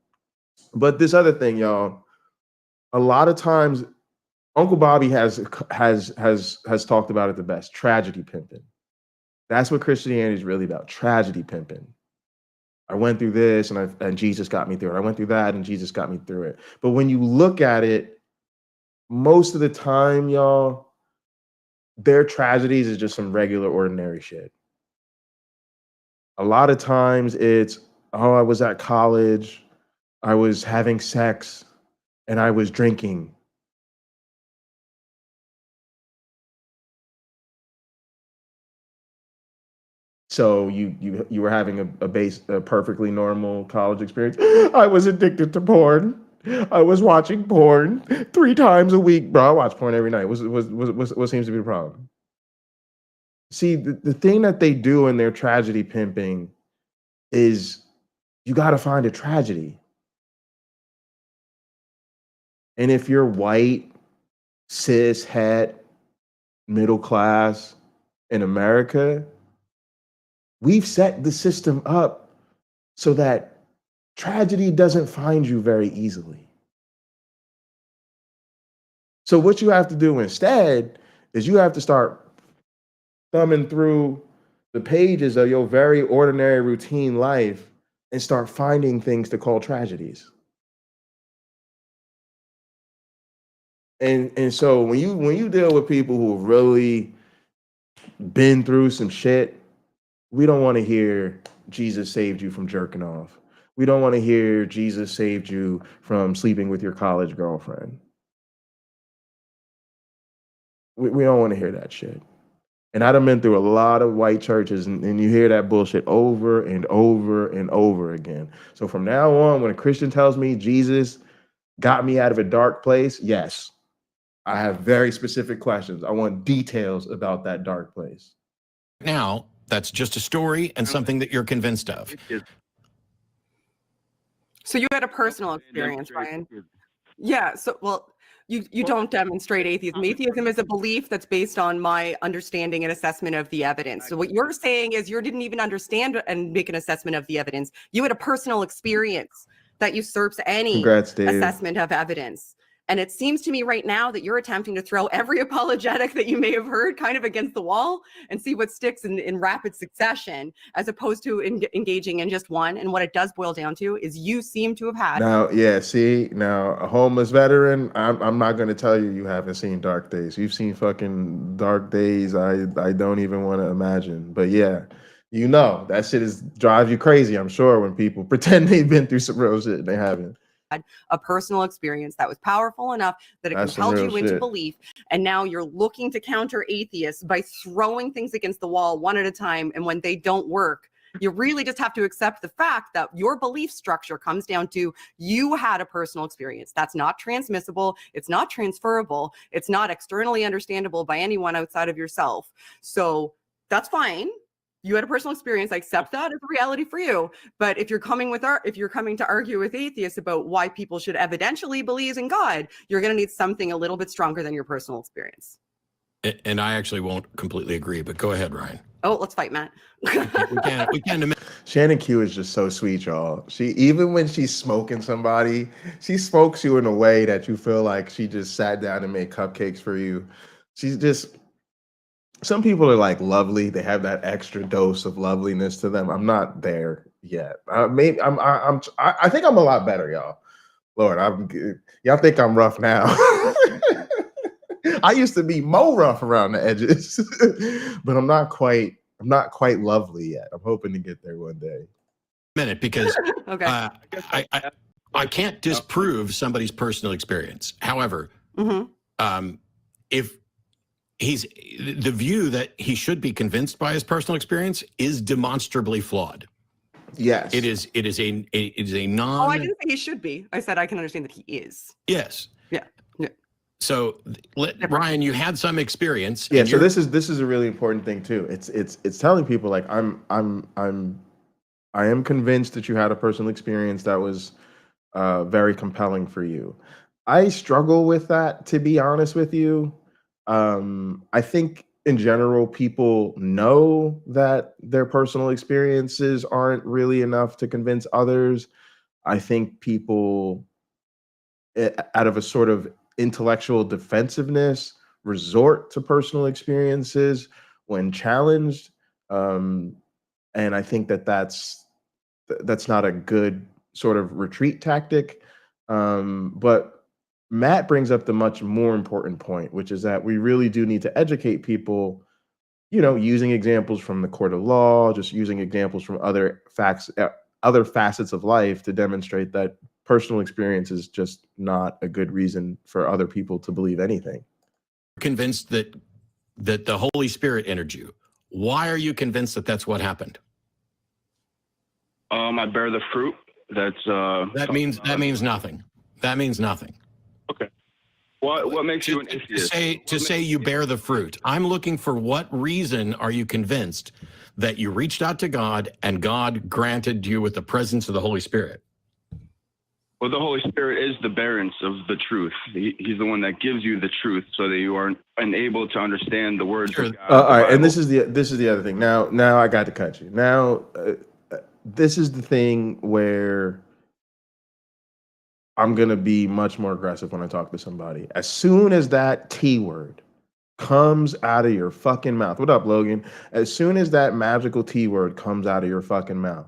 But this other thing, y'all, a lot of times Uncle Bobby has talked about it the best: tragedy pimping. That's what Christianity is really about: tragedy pimping. I went through this and Jesus got me through it. I went through that and Jesus got me through it. But when you look at it, most of the time, y'all, their tragedies is just some regular, ordinary shit. A lot of times it's, oh, I was at college, I was having sex, and I was drinking. So you were having a perfectly normal college experience. I was addicted to porn. I was watching porn 3 times a week, bro. I watch porn every night. What seems to be the problem? See, the thing that they do in their tragedy pimping is you got to find a tragedy. And if you're white, cis, het, middle class in America, we've set the system up so that tragedy doesn't find you very easily. So what you have to do instead is you have to start thumbing through the pages of your very ordinary routine life and start finding things to call tragedies. And so when you deal with people who have really been through some shit, we don't want to hear Jesus saved you from jerking off. We don't want to hear Jesus saved you from sleeping with your college girlfriend. We don't want to hear that shit. And I've been through a lot of white churches, and you hear that bullshit over and over and over again. So from now on, when a Christian tells me Jesus got me out of a dark place, yes, I have very specific questions. I want details about that dark place. Now, that's just a story and something that you're convinced of. So you had a personal experience, Ryan. Yeah. So, well, you don't demonstrate atheism. Atheism is a belief that's based on my understanding and assessment of the evidence. So what you're saying is you didn't even understand and make an assessment of the evidence. You had a personal experience that usurps any assessment of evidence. And it seems to me right now that you're attempting to throw every apologetic that you may have heard kind of against the wall and see what sticks in rapid succession, as opposed to engaging in just one. And what it does boil down to is you seem to have had. Now, yeah, see, now a homeless veteran, I'm not going to tell you haven't seen dark days. You've seen fucking dark days I don't even want to imagine. But yeah, you know, that shit drives you crazy, I'm sure, when people pretend they've been through some real shit and they haven't. A personal experience that was powerful enough that it compelled you into belief, and now you're looking to counter atheists by throwing things against the wall one at a time, and when they don't work, you really just have to accept the fact that your belief structure comes down to you had a personal experience. That's not transmissible, it's not transferable, it's not externally understandable by anyone outside of yourself. So that's fine. You had a personal experience. I accept that as a reality for you. But if you're coming to argue with atheists about why people should evidentially believe in God, you're going to need something a little bit stronger than your personal experience. And I actually won't completely agree, but go ahead, Ryan. Oh, let's fight, Matt. we can. Shannon Q is just so sweet, y'all. Even when she's smoking somebody, she smokes you in a way that you feel like she just sat down and made cupcakes for you. She's just. Some people are like lovely. They have that extra dose of loveliness to them. I'm not there yet. I think I'm a lot better, y'all. Lord, y'all think I'm rough now. I used to be more rough around the edges, but I'm not quite lovely yet. I'm hoping to get there one day. Because okay. I can't disprove somebody's personal experience. However, if the view that he should be convinced by his personal experience is demonstrably flawed. Yes, it is a non. Oh, I didn't say he should be. I said I can understand that he is. Yes. Yeah. So, Ryan, you had some experience. Yeah. So this is a really important thing too. It's telling people like I am convinced that you had a personal experience that was very compelling for you. I struggle with that, to be honest with you. I think in general, people know that their personal experiences aren't really enough to convince others. I think people, out of a sort of intellectual defensiveness, resort to personal experiences when challenged. And I think that's not a good sort of retreat tactic. But Matt brings up the much more important point, which is that we really do need to educate people, using examples from the court of law, just using examples from other facets of life to demonstrate that personal experience is just not a good reason for other people to believe anything. Convinced that the Holy Spirit entered you. Why are you convinced that that's what happened? I bear the fruit. That means nothing. That means nothing. Okay. What makes you an atheist? To say you bear the fruit. I'm looking for what reason are you convinced that you reached out to God and God granted you with the presence of the Holy Spirit? Well, the Holy Spirit is the bearance of the truth. He's the one that gives you the truth so that you are unable to understand the words Sure. of God. All right, and this is the other thing. Now I got to cut you. Now, this is the thing where I'm gonna be much more aggressive when I talk to somebody. As soon as that T word comes out of your fucking mouth, what up, Logan? As soon as that magical T word comes out of your fucking mouth,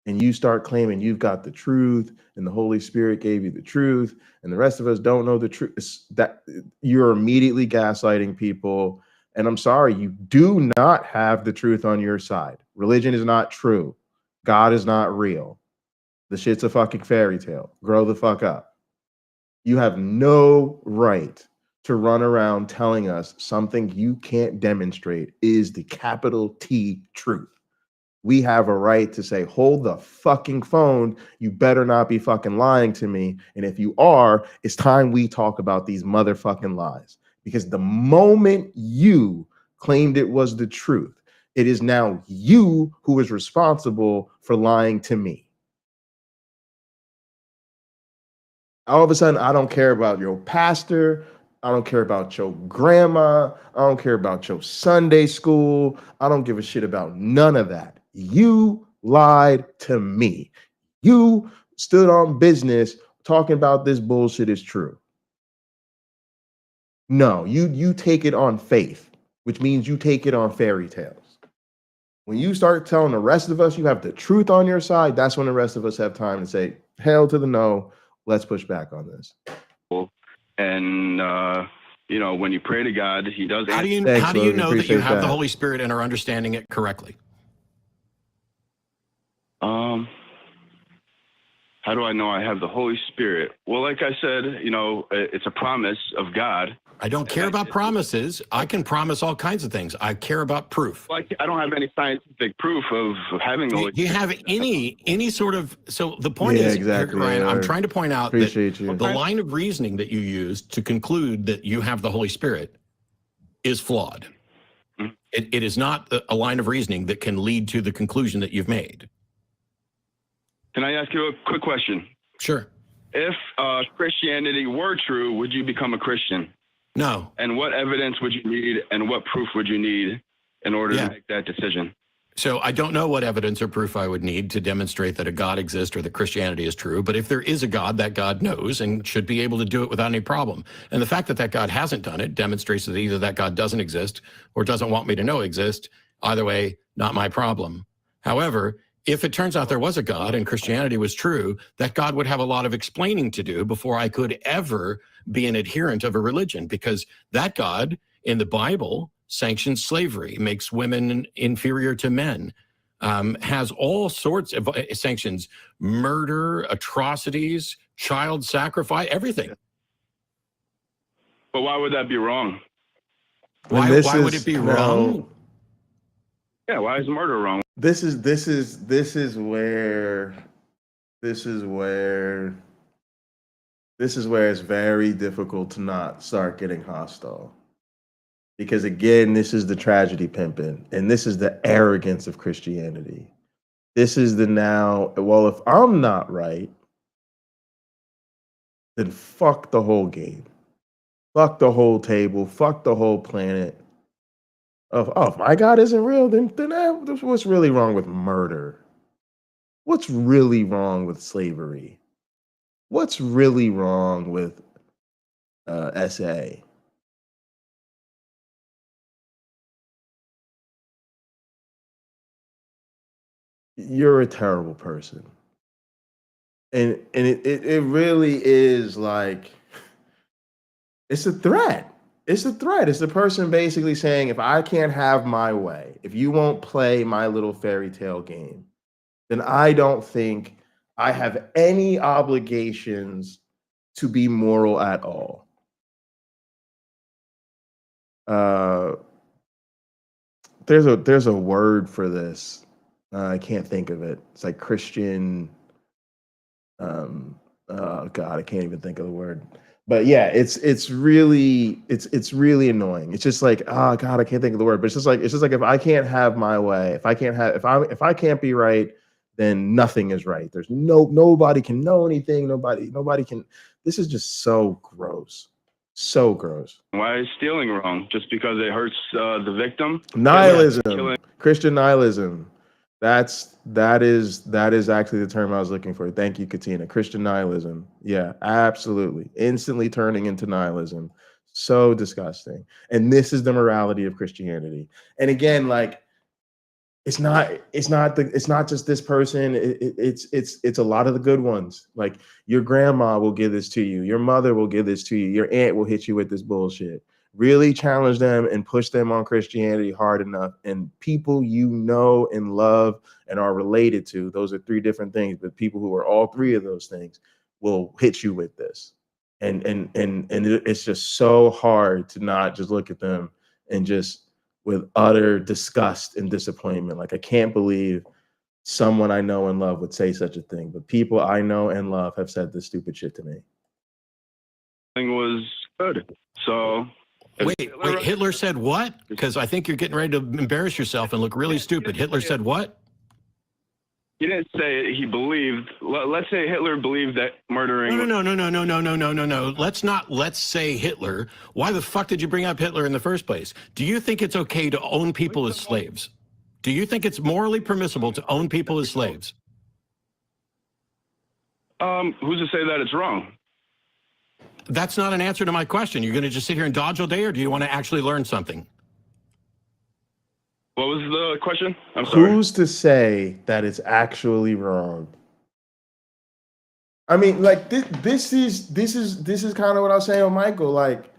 and you start claiming you've got the truth and the Holy Spirit gave you the truth and the rest of us don't know the truth, that you're immediately gaslighting people. And I'm sorry, you do not have the truth on your side. Religion is not true. God is not real. The shit's a fucking fairy tale. Grow the fuck up. You have no right to run around telling us something you can't demonstrate is the capital T truth. We have a right to say, hold the fucking phone. You better not be fucking lying to me. And if you are, it's time we talk about these motherfucking lies. Because the moment you claimed it was the truth, it is now you who is responsible for lying to me. All of a sudden, I don't care about your pastor. I don't care about your grandma. I don't care about your Sunday school. I don't give a shit about none of that. You lied to me. You stood on business talking about this bullshit is true. No, you take it on faith, which means you take it on fairy tales. When you start telling the rest of us you have the truth on your side, that's when the rest of us have time to say, hell to the no, let's push back on this. And when you pray to God, He does. How do you Logan. know that you have the that. Holy Spirit and are understanding it correctly? How do I know I have the Holy Spirit? Well, like I said, it's a promise of God. I don't care about promises. I can promise all kinds of things. I care about proof. Like, I don't have any scientific proof of having the Holy Spirit. Do you have any sort of, so the point Yeah, is, exactly, Ryan, yeah. I'm trying to point out Appreciate that you. the line of reasoning that you use to conclude that you have the Holy Spirit is flawed. Mhm. It is not a line of reasoning that can lead to the conclusion that you've made. Can I ask you a quick question? Sure. If Christianity were true, would you become a Christian? No. And what evidence would you need and what proof would you need in order to make that decision? So I don't know what evidence or proof I would need to demonstrate that a God exists or that Christianity is true. But if there is a God, that God knows and should be able to do it without any problem. And the fact that that God hasn't done it demonstrates that either that God doesn't exist or doesn't want me to know exist. Either way, not my problem. However, if it turns out there was a God and Christianity was true, that God would have a lot of explaining to do before I could ever be an adherent of a religion, because that God in the Bible sanctions slavery, makes women inferior to men, has all sorts of sanctions, murder, atrocities, child sacrifice, everything. But why would that be wrong? Why would it be wrong? Yeah, why is murder wrong? This is where it's very difficult to not start getting hostile. Because again, this is the tragedy pimping, and this is the arrogance of Christianity. This is the well, if I'm not right, then fuck the whole game. Fuck the whole table. Fuck the whole planet. If my God isn't real, then what's really wrong with murder? What's really wrong with slavery? What's really wrong with SA? You're a terrible person. And it really is like, it's a threat. It's a threat. It's the person basically saying, if I can't have my way, if you won't play my little fairy tale game, then I don't think I have any obligations to be moral at all. There's a word for this. I can't think of it. It's like Christian. Oh God, I can't even think of the word. But yeah, it's really annoying. It's just like, oh God, I can't think of the word. But it's just like if I can't have my way, if I can't be right, then nothing is right. There's nobody can know anything. Nobody can. This is just so gross. So gross. Why is stealing wrong? Just because it hurts the victim? Nihilism, Christian nihilism. That is actually the term I was looking for. Thank you, Katina. Christian nihilism. Yeah, absolutely. Instantly turning into nihilism. So disgusting. And this is the morality of Christianity. And again, like it's not just this person. It's a lot of the good ones. Like your grandma will give this to you. Your mother will give this to you. Your aunt will hit you with this bullshit. Really challenge them and push them on Christianity hard enough. And people you know and love and are related to, those are three different things, but people who are all three of those things will hit you with this. And it's just so hard to not just look at them and just with utter disgust and disappointment. Like, I can't believe someone I know and love would say such a thing, but people I know and love have said this stupid shit to me. Thing was good. So wait, Hitler said what? Because I think you're getting ready to embarrass yourself and look really stupid. Hitler said what? He didn't say he believed. Let's say Hitler believed that murdering. No. Let's say Hitler. Why the fuck did you bring up Hitler in the first place? Do you think it's okay to own people as slaves? Do you think it's morally permissible to own people as slaves? Who's to say that it's wrong? That's not an answer to my question. You're going to just sit here and dodge all day, or do you want to actually learn something? What was the question? I'm sorry. Who's to say that it's actually wrong? I mean, like this is kind of what I was saying with Michael. Like,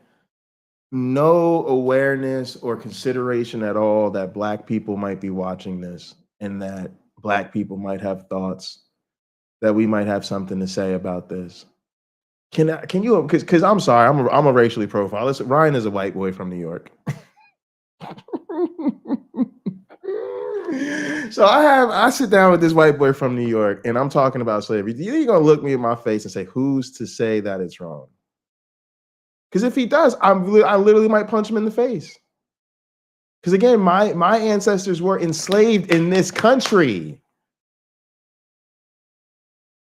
no awareness or consideration at all that Black people might be watching this, and that Black people might have thoughts, that we might have something to say about this. Can you? Because I'm sorry, I'm a racially profiled. Listen, Ryan is a white boy from New York. So I sit down with this white boy from New York, and I'm talking about slavery. You're gonna look me in my face and say, "Who's to say that it's wrong?" Because if he does, I literally might punch him in the face. Because again, my ancestors were enslaved in this country,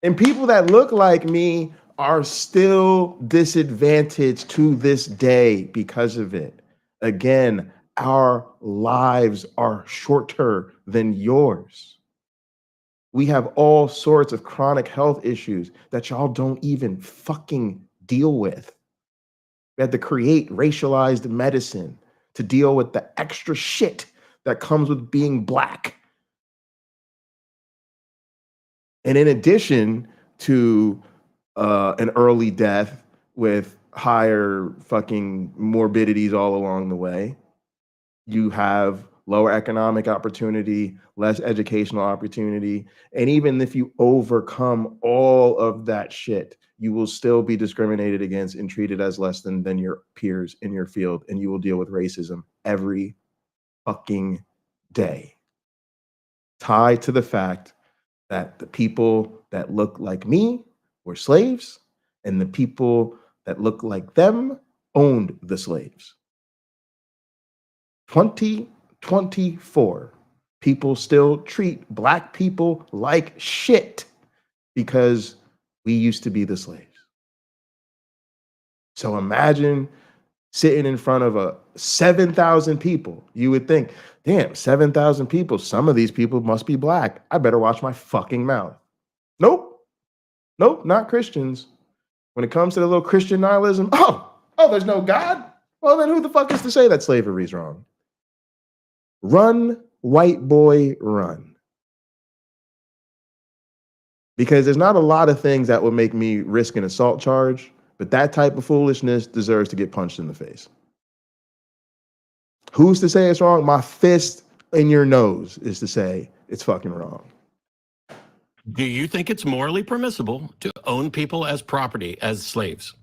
and people that look like me are still disadvantaged to this day because of it. Again, our lives are shorter than yours. We have all sorts of chronic health issues that y'all don't even fucking deal with. We had to create racialized medicine to deal with the extra shit that comes with being Black. And in addition to an early death with higher fucking morbidities all along the way, you have lower economic opportunity, less educational opportunity. And even if you overcome all of that shit, you will still be discriminated against and treated as less than your peers in your field. And you will deal with racism every fucking day. Tied to the fact that the people that look like me were slaves, and the people that look like them owned the slaves. 2024, people still treat Black people like shit because we used to be the slaves. So imagine sitting in front of 7,000 people. You would think, damn, 7,000 people. Some of these people must be Black. I better watch my fucking mouth. Nope, not Christians. When it comes to the little Christian nihilism, oh, there's no God. Well, then who the fuck is to say that slavery is wrong? Run, white boy, run. Because there's not a lot of things that would make me risk an assault charge, but that type of foolishness deserves to get punched in the face. Who's to say it's wrong? My fist in your nose is to say it's fucking wrong. Do you think it's morally permissible to own people as property, as slaves?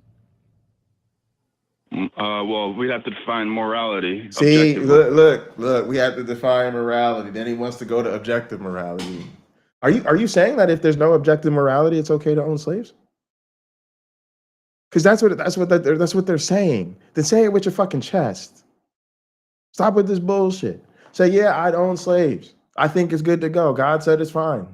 Well, we'd have to define morality. See, look, we have to define morality. Then he wants to go to objective morality. Are you saying that if there's no objective morality, it's okay to own slaves? Because that's what they're saying. Then say it with your fucking chest. Stop with this bullshit. Say, yeah, I'd own slaves. I think it's good to go. God said it's fine.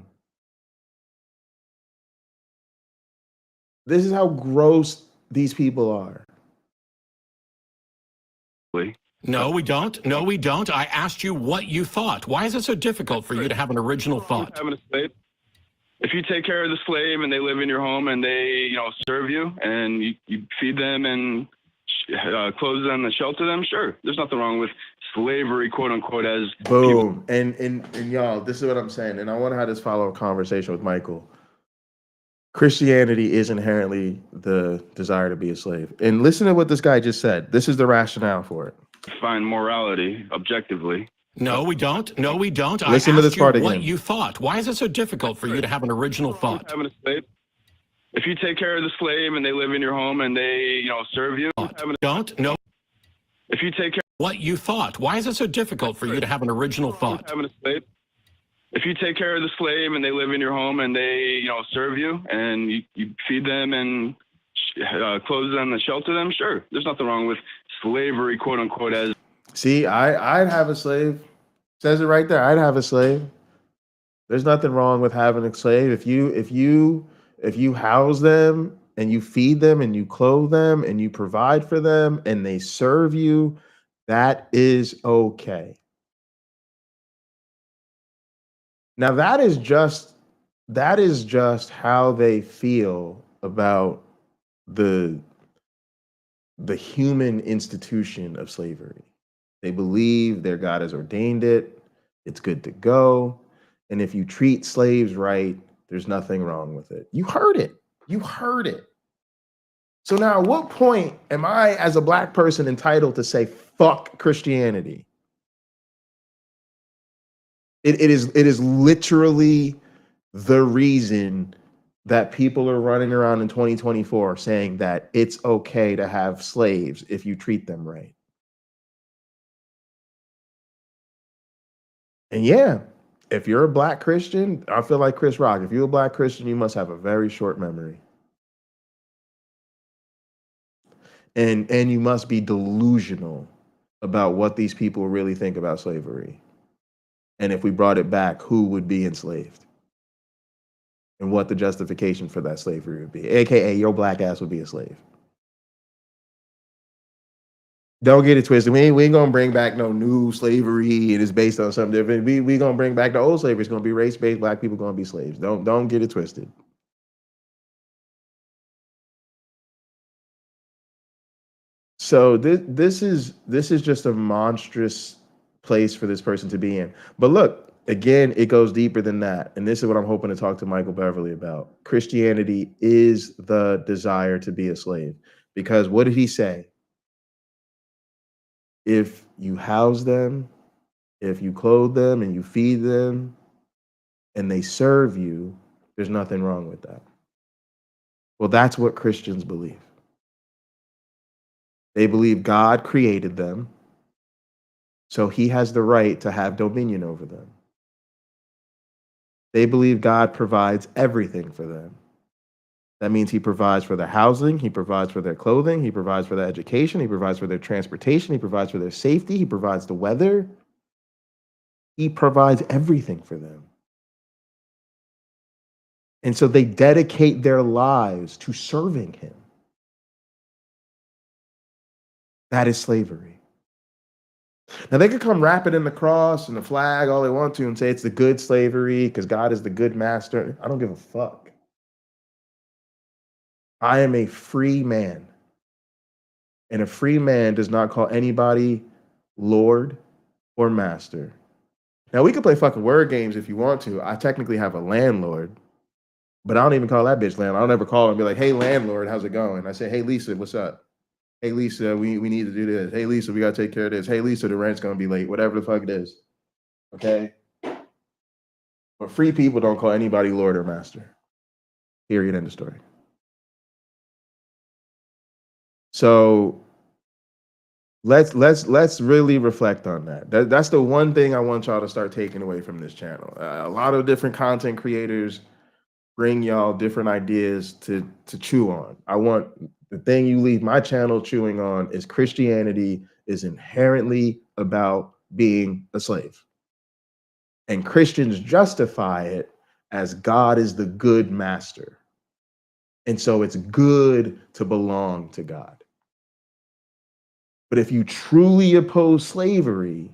This is how gross these people are. No, we don't. No, we don't. I asked you what you thought. Why is it so difficult for you to have an original thought? Having a slave. If you take care of the slave and they live in your home and they, serve you and you feed them and clothe them and shelter them, sure, there's nothing wrong with slavery, quote unquote, as boom. And y'all, this is what I'm saying, and I want to have this follow-up conversation with Michael. Christianity is inherently the desire to be a slave. And listen to what this guy just said. This is the rationale for it. Find morality objectively. No, we don't. No, we don't. Listen to this part again. What you thought. Why is it so difficult for you to have an original thought? Having a slave. If you take care of the slave and they live in your home and they, serve you. Don't. No. If you take care. What you thought. Why is it so difficult for you to have an original thought? Having a slave. If you take care of the slave and they live in your home and they, serve you and you feed them and clothe them and shelter them, sure, there's nothing wrong with slavery, quote unquote, as. See, I'd have a slave. Says it right there. I'd have a slave. There's nothing wrong with having a slave. If you house them and you feed them and you clothe them and you provide for them and they serve you, that is okay. Now that is just how they feel about the human institution of slavery. They believe their God has ordained it. It's good to go. And if you treat slaves right, there's nothing wrong with it. You heard it. You heard it. So now at what point am I, as a black person, entitled to say, fuck Christianity? It is literally the reason that people are running around in 2024 saying that it's okay to have slaves if you treat them right. And yeah, if you're a black Christian, I feel like Chris Rock. If you're a black Christian, you must have a very short memory. And you must be delusional about what these people really think about slavery. And if we brought it back, who would be enslaved? And what the justification for that slavery would be. AKA, your black ass would be a slave. Don't get it twisted. We ain't gonna bring back no new slavery and it's based on something different. We gonna bring back the old slavery. It's gonna be race-based. Black people gonna be slaves. Don't get it twisted. So this is just a monstrous place for this person to be in. But look, again, it goes deeper than that. And this is what I'm hoping to talk to Michael Beverly about. Christianity is the desire to be a slave. Because what did he say? If you house them, if you clothe them and you feed them and they serve you, there's nothing wrong with that. Well, that's what Christians believe. They believe God created them, so he has the right to have dominion over them. They believe God provides everything for them. That means he provides for their housing, he provides for their clothing, he provides for their education, he provides for their transportation, he provides for their safety, he provides the weather. He provides everything for them. And so they dedicate their lives to serving him. That is slavery. Now they could come wrap it in the cross and the flag all they want to and say it's the good slavery because God is the good master. I don't give a fuck. I am a free man. And a free man does not call anybody Lord or master. Now we could play fucking word games if you want to. I technically have a landlord, but I don't even call that bitch landlord. I don't ever call her and be like, hey landlord, how's it going? I say, hey Lisa, what's up? Hey Lisa, we need to do this. Hey Lisa, we gotta take care of this. Hey Lisa, the rent's gonna be late. Whatever the fuck it is. Okay? But free people don't call anybody Lord or master. Period, end of story. So let's really reflect on that. That's the one thing I want y'all to start taking away from this channel. A lot of different content creators bring y'all different ideas to chew on. I want the thing you leave my channel chewing on is Christianity is inherently about being a slave. And Christians justify it as God is the good master. And so it's good to belong to God. But if you truly oppose slavery,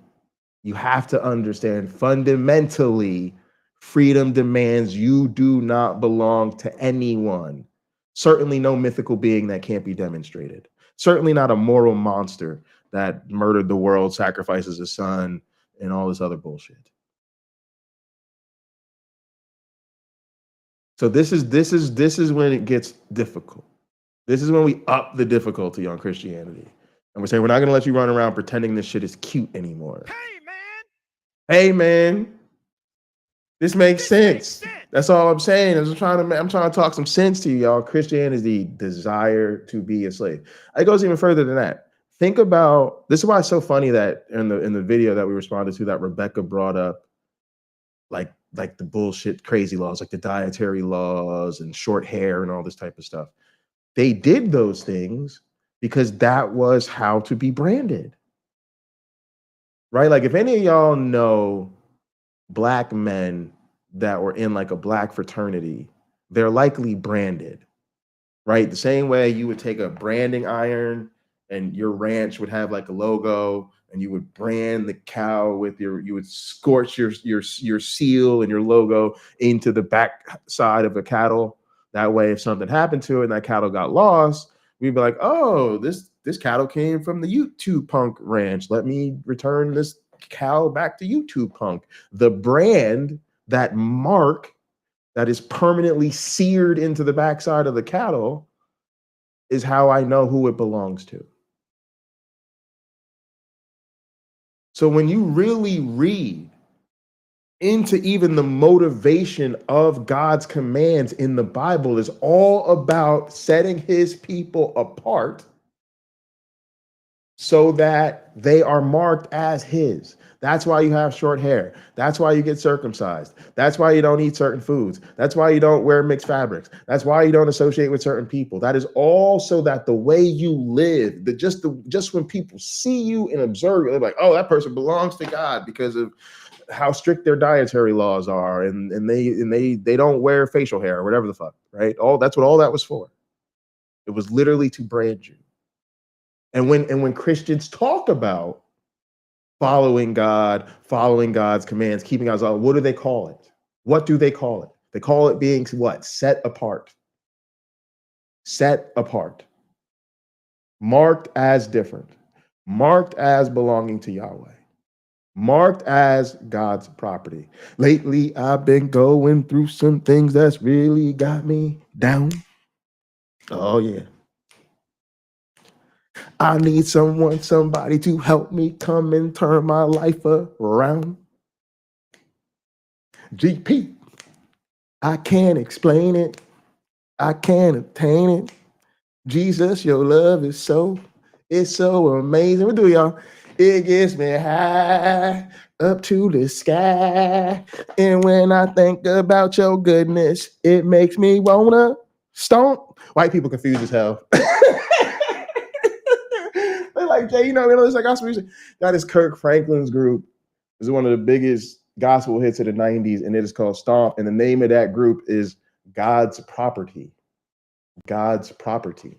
you have to understand fundamentally, freedom demands you do not belong to anyone. Certainly no mythical being that can't be demonstrated. Certainly not a moral monster that murdered the world, sacrifices his son, and all this other bullshit. So this is when it gets difficult. This is when we up the difficulty on Christianity. And we're saying, we're not going to let you run around pretending this shit is cute anymore. Hey, man. This makes sense. That's all I'm saying. I'm trying to talk some sense to you, y'all. Christianity desire to be a slave. It goes even further than that. Think about, this is why it's so funny that in the video that we responded to that Rebecca brought up, like the bullshit crazy laws, like the dietary laws and short hair and all this type of stuff. They did those things because that was how to be branded. Right? Like if any of y'all know black men that were in like a black fraternity, they're likely branded, right? The same way you would take a branding iron and your ranch would have like a logo and you would brand the cow with you would scorch your seal and your logo into the back side of a cattle. That way, if something happened to it and that cattle got lost, we'd be like, oh, this cattle came from the YouTube Punk ranch. Let me return this cow back to YouTube Punk. The brand, that mark that is permanently seared into the backside of the cattle is how I know who it belongs to. So when you really read into even the motivation of God's commands in the Bible, is all about setting his people apart so that they are marked as his. That's why you have short hair. That's why you get circumcised. That's why you don't eat certain foods. That's why you don't wear mixed fabrics. That's why you don't associate with certain people. That is all so that the way you live, just when people see you and observe you, they're like, oh, that person belongs to God because of how strict their dietary laws are, and they don't wear facial hair or whatever the fuck, right? That's what all that was for. It was literally to brand you. And when Christians talk about following God, following God's commands, keeping God's law, what do they call it? What do they call it? They call it being what? Set apart. Set apart. Marked as different. Marked as belonging to Yahweh. Marked as God's property. Lately, I've been going through some things that's really got me down. Oh, yeah. I need somebody to help me come and turn my life around. GP, I can't explain it. I can't attain it. Jesus, your love is it's so amazing. What do y'all? It gets me high up to the sky. And when I think about your goodness, it makes me wanna stomp. White people confused as hell. They're like, Jay, it's like gospel music. That is Kirk Franklin's group. It's one of the biggest gospel hits of the 90s, and it is called Stomp. And the name of that group is God's Property. God's Property.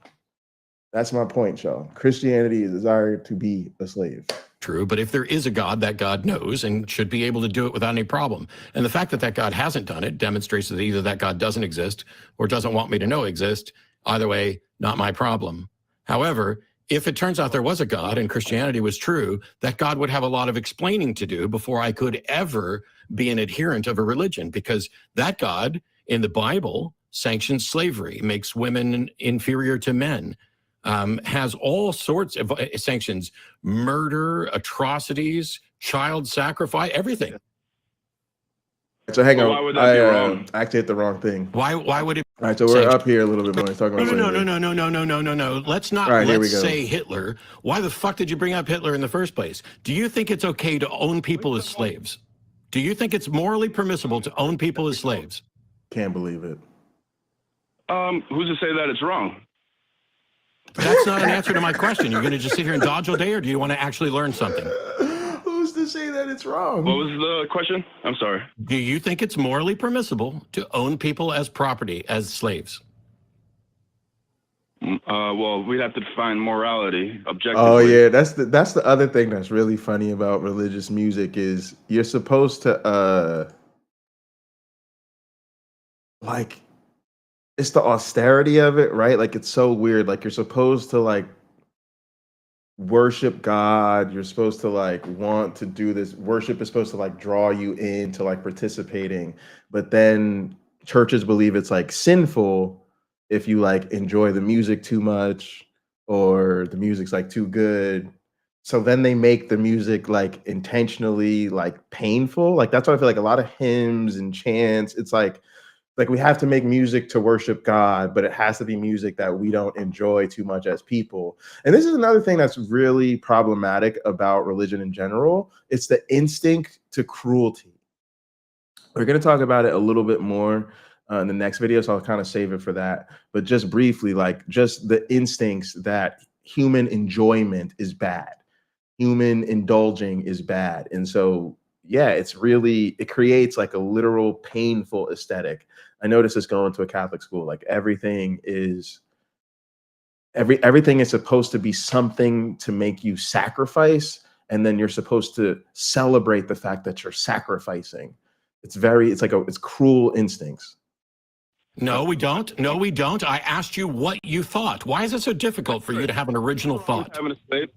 That's my point, y'all. Christianity is desired to be a slave. True, but if there is a God, that God knows and should be able to do it without any problem. And the fact that God hasn't done it demonstrates that either that God doesn't exist or doesn't want me to know exist. Either way, not my problem. However, if it turns out there was a God and Christianity was true, that God would have a lot of explaining to do before I could ever be an adherent of a religion, because that God in the Bible sanctions slavery, makes women inferior to men, has all sorts of sanctions, murder, atrocities, child sacrifice, everything. So hang on, why would that be wrong? I actually hit the wrong thing. Why would it? All right, so we're up here a little bit more. Talking about No. Let's not. Right, let's say Hitler. Why the fuck did you bring up Hitler in the first place? Do you think it's okay to own people as slaves? Do you think it's morally permissible to own people as slaves? Can't believe it. Who's to say that it's wrong? That's not an answer to my question. You're going to just sit here and dodge all day, or do you want to actually learn something? Who's to say that it's wrong? What was the question? I'm sorry. Do you think it's morally permissible to own people as property, as slaves? Well, we'd have to define morality objectively. Oh yeah, that's the other thing that's really funny about religious music is you're supposed to like, it's the austerity of it, right? Like it's so weird. Like you're supposed to like worship God. You're supposed to like want to do this. Worship is supposed to like draw you into like participating. But then churches believe it's like sinful if you like enjoy the music too much or the music's like too good. So then they make the music like intentionally like painful. Like that's why I feel like a lot of hymns and chants, it's like we have to make music to worship God, but it has to be music that we don't enjoy too much as people. And this is another thing that's really problematic about religion in general. It's the instinct to cruelty. We're going to talk about it a little bit more in the next video, so I'll kind of save it for that. But just briefly, like just the instincts that human enjoyment is bad. Human indulging is bad. And so, yeah, it creates like a literal painful aesthetic. I noticed this going to a Catholic school, like everything is supposed to be something to make you sacrifice. And then you're supposed to celebrate the fact that you're sacrificing. It's cruel instincts. No, we don't. No, we don't. I asked you what you thought. Why is it so difficult for you to have an original thought? Having a slave.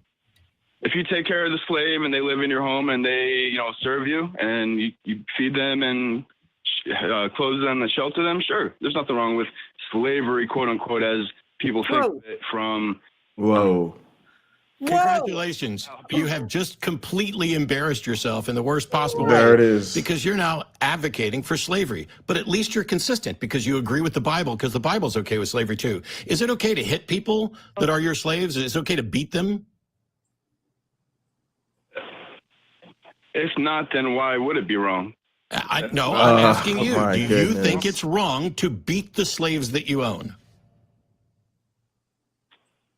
If you take care of the slave and they live in your home and they, serve you and you feed them and clothe them and shelter them, sure. There's nothing wrong with slavery, quote unquote, as people think of it from. Whoa. Congratulations. You have just completely embarrassed yourself in the worst possible way. There it is. Because you're now advocating for slavery. But at least you're consistent because you agree with the Bible, because the Bible's okay with slavery too. Is it okay to hit people that are your slaves? Is it okay to beat them? If not, then why would it be wrong? No, I'm asking you. Do you goodness. think it's wrong to beat the slaves that you own?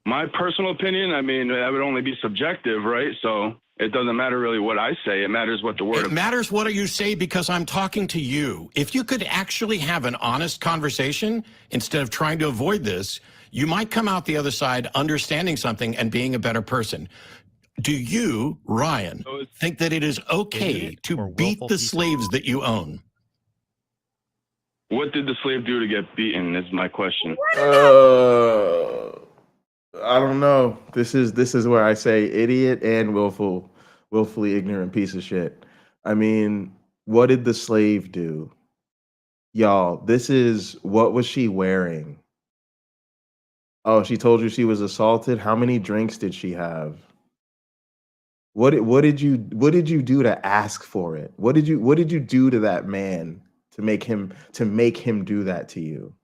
My personal opinion, I mean, that would only be subjective, right? So it doesn't matter really what I say. It matters what the word. It matters what you say because I'm talking to you. If you could actually have an honest conversation instead of trying to avoid this, you might come out the other side understanding something and being a better person. Do you, Ryan, think that it is okay to beat the slaves that you own? What did the slave do to get beaten is my question. I don't know. This is where I say idiot and willfully ignorant piece of shit. I mean, what did the slave do? Y'all, what was she wearing? Oh, she told you she was assaulted. How many drinks did she have? What did you do to ask for it? What did you do to that man to make him do that to you?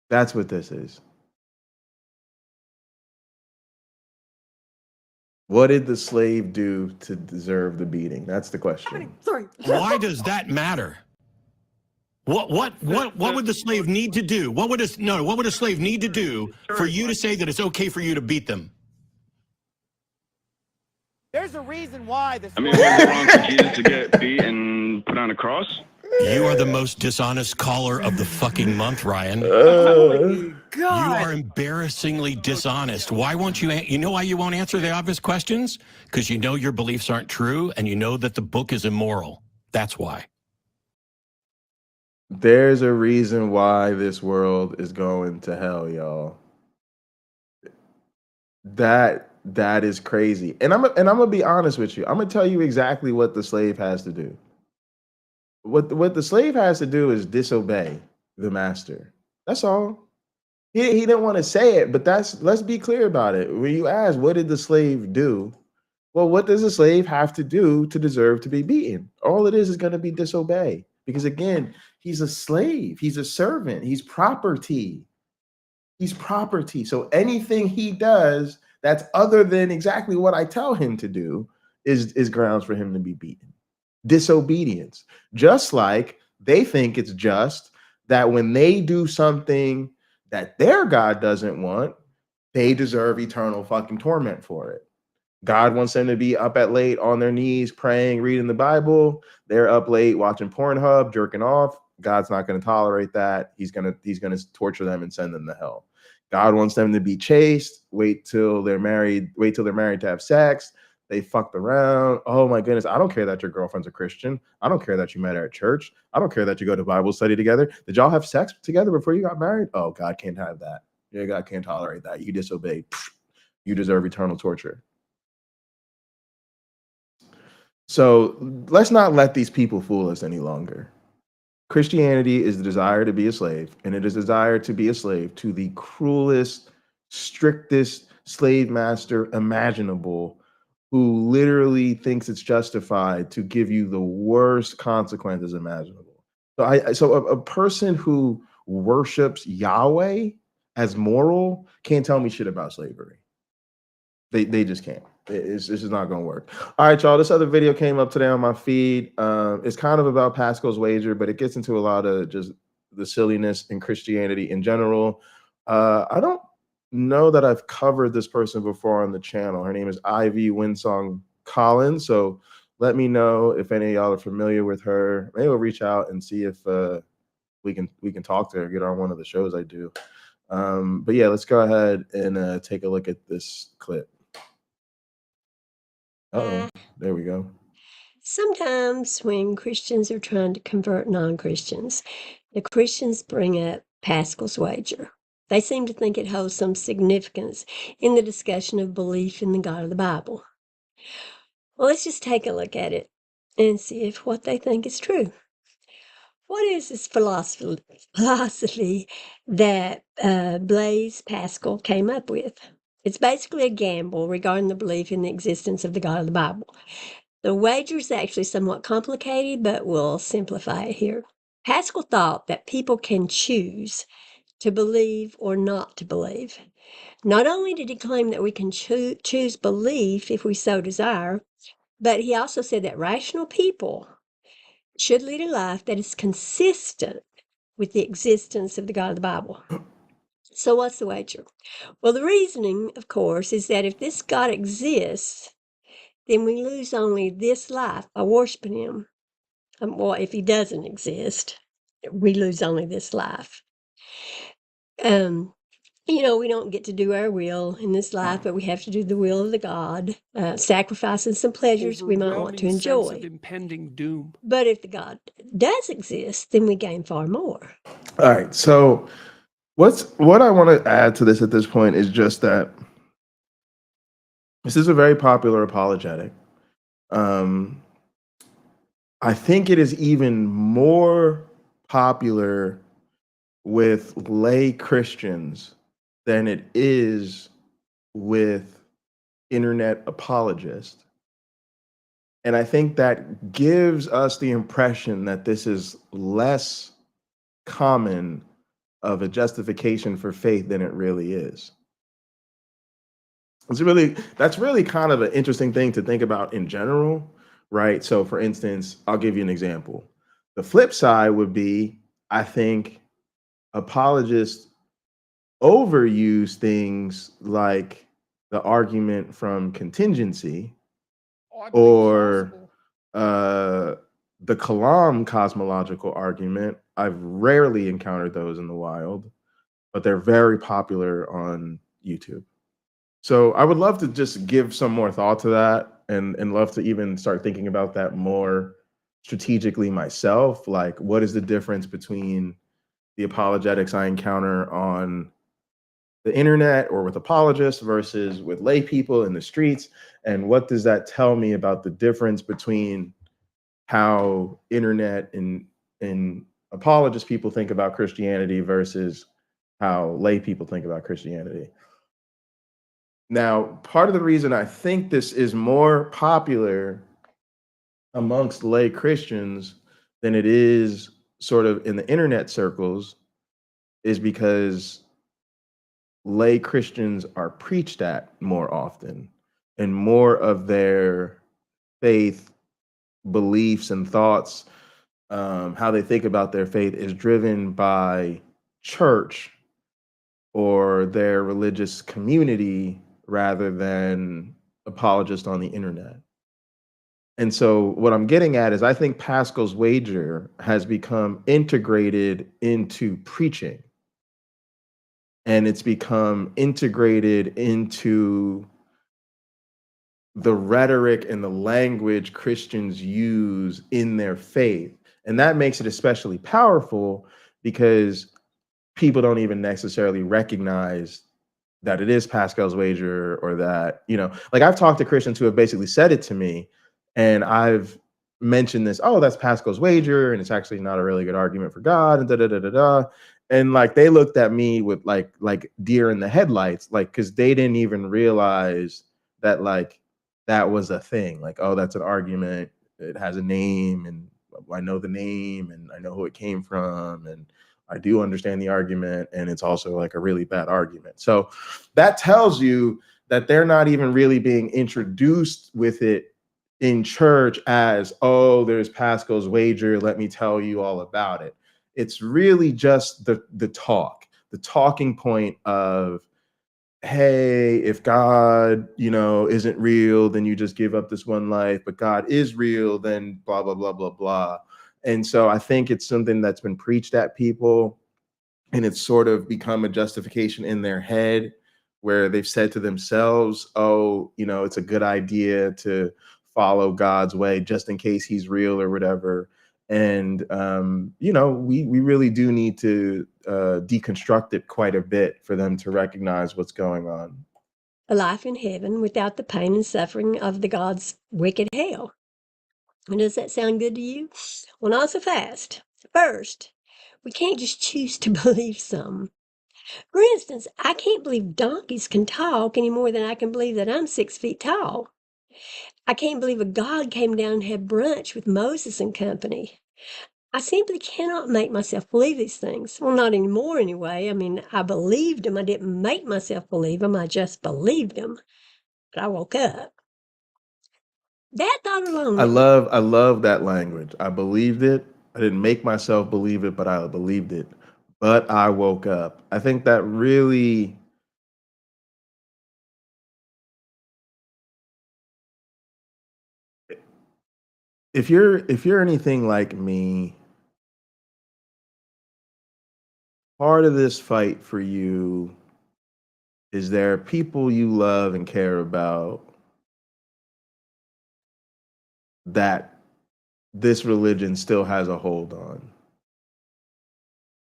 That's what this is. What did the slave do to deserve the beating? That's the question. Sorry. Why does that matter? What would the slave need to do? What would a slave need to do for you to say that it's okay for you to beat them? There's a reason why this. I mean, was it wrong for Jesus to get beat and put on a cross? You are the most dishonest caller of the fucking month, Ryan. God. You are embarrassingly dishonest. Why won't you? You know why you won't answer the obvious questions? Because you know your beliefs aren't true, and you know that the book is immoral. That's why. There's a reason why this world is going to hell, y'all. That is crazy. And I'm gonna be honest with you. I'm gonna tell you exactly what the slave has to do. What the slave has to do is disobey the master. That's all. He didn't want to say it, but let's be clear about it. When you ask, what did the slave do? Well, what does the slave have to do to deserve to be beaten? All it is going to be disobey. Because again, he's a slave. He's a servant. He's property. He's property. So anything he does that's other than exactly what I tell him to do is grounds for him to be beaten. Disobedience. Just like they think it's just that when they do something that their God doesn't want, they deserve eternal fucking torment for it. God wants them to be up at late on their knees, praying, reading the Bible. They're up late watching Pornhub, jerking off. God's not going to tolerate that. He's gonna torture them and send them to hell. God wants them to be chaste. Wait till they're married to have sex. They fucked around. Oh my goodness. I don't care that your girlfriend's a Christian. I don't care that you met her at church. I don't care that you go to Bible study together. Did y'all have sex together before you got married? Oh, God can't have that. Yeah, God can't tolerate that. You disobeyed. You deserve eternal torture. So let's not let these people fool us any longer. Christianity is the desire to be a slave, and it is a desire to be a slave to the cruelest, strictest slave master imaginable, who literally thinks it's justified to give you the worst consequences imaginable. So a person who worships Yahweh as moral can't tell me shit about slavery. They just can't. It's just not going to work. All right, y'all. This other video came up today on my feed. It's kind of about Pascal's wager, but it gets into a lot of just the silliness in Christianity in general. I don't know that I've covered this person before on the channel. Her name is Ivy Winsong Collins. So let me know if any of y'all are familiar with her. Maybe we'll reach out and see if we can talk to her, get her on one of the shows I do. But yeah, let's go ahead and take a look at this clip. There we go. Sometimes when Christians are trying to convert non-Christians, the Christians bring up Pascal's wager. They seem to think it holds some significance in the discussion of belief in the God of the Bible. Well, let's just take a look at it and see if what they think is true. What is this philosophy that Blaise Pascal came up with? It's basically a gamble regarding the belief in the existence of the God of the Bible. The wager is actually somewhat complicated, but we'll simplify it here. Pascal thought that people can choose to believe or not to believe. Not only did he claim that we can choose belief if we so desire, but he also said that rational people should lead a life that is consistent with the existence of the God of the Bible. So what's the wager? Well, the reasoning, of course, is that if this God exists, then we lose only this life by worshiping him. Well, if he doesn't exist, we lose only this life. We don't get to do our will in this life, but we have to do the will of the God, sacrificing some pleasures we might want to enjoy. Sense of impending doom. But if the God does exist, then we gain far more. All right. So what I want to add to this at this point is just that this is a very popular apologetic. I think it is even more popular with lay Christians than it is with internet apologists. And I think that gives us the impression that this is less common of a justification for faith than it really is. That's really kind of an interesting thing to think about in general, right? So for instance, I'll give you an example. The flip side would be, I think apologists overuse things like the argument from contingency or the Kalam cosmological argument. I've rarely encountered those in the wild, but they're very popular on YouTube. So I would love to just give some more thought to that and love to even start thinking about that more strategically myself. Like, what is the difference between the apologetics I encounter on the internet or with apologists versus with lay people in the streets? And what does that tell me about the difference between how internet and apologist people think about Christianity versus how lay people think about Christianity? Now, part of the reason I think this is more popular amongst lay Christians than it is sort of in the internet circles is because lay Christians are preached at more often, and more of their faith, beliefs, and thoughts how they think about their faith is driven by church or their religious community rather than apologists on the internet. And so what I'm getting at is I think Pascal's wager has become integrated into preaching, and it's become integrated into the rhetoric and the language Christians use in their faith. And that makes it especially powerful because people don't even necessarily recognize that it is Pascal's wager, or that, like I've talked to Christians who have basically said it to me, and I've mentioned this, oh, that's Pascal's wager, and it's actually not a really good argument for God, and da da da da da. And like they looked at me with like deer in the headlights, like, because they didn't even realize that like that was a thing. Like, oh, that's an argument. It has a name, and I know the name, and I know who it came from, and I do understand the argument, and it's also like a really bad argument. So that tells you that they're not even really being introduced with it in church as, oh, there's Pascal's wager, let me tell you all about it. It's really just the talking point of, hey, if God, isn't real, then you just give up this one life, but God is real, then blah, blah, blah, blah, blah. And so I think it's something that's been preached at people, and it's sort of become a justification in their head where they've said to themselves, oh, it's a good idea to follow God's way just in case he's real or whatever. And, we really do need to deconstruct it quite a bit for them to recognize what's going on. A life in heaven without the pain and suffering of the God's wicked hell. And does that sound good to you? Well, not so fast. First, we can't just choose to believe some. For instance, I can't believe donkeys can talk any more than I can believe that I'm 6 feet tall. I can't believe a God came down and had brunch with Moses and company. I simply cannot make myself believe these things. Well, not anymore anyway. I mean, I believed them. I didn't make myself believe them. I just believed them. But I woke up. That thought alone. I love that language. I believed it. I didn't make myself believe it, but I believed it. But I woke up. I think that really, if you're anything like me, part of this fight for you is there are people you love and care about that this religion still has a hold on.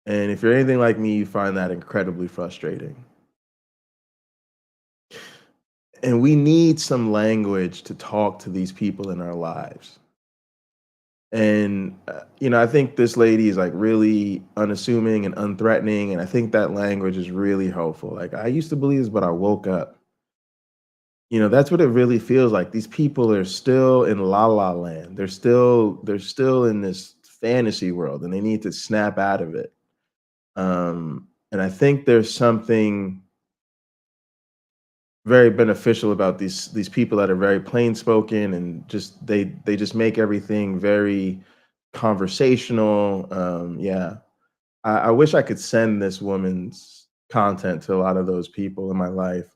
And if you're anything like me, you find that incredibly frustrating. And we need some language to talk to these people in our lives. And, I think this lady is like really unassuming and unthreatening. And I think that language is really helpful. Like, I used to believe this, but I woke up. That's what it really feels like. These people are still in la la land. They're still in this fantasy world, and they need to snap out of it. And I think there's something very beneficial about these people that are very plain spoken, and just they just make everything very conversational. Yeah, I wish I could send this woman's content to a lot of those people in my life.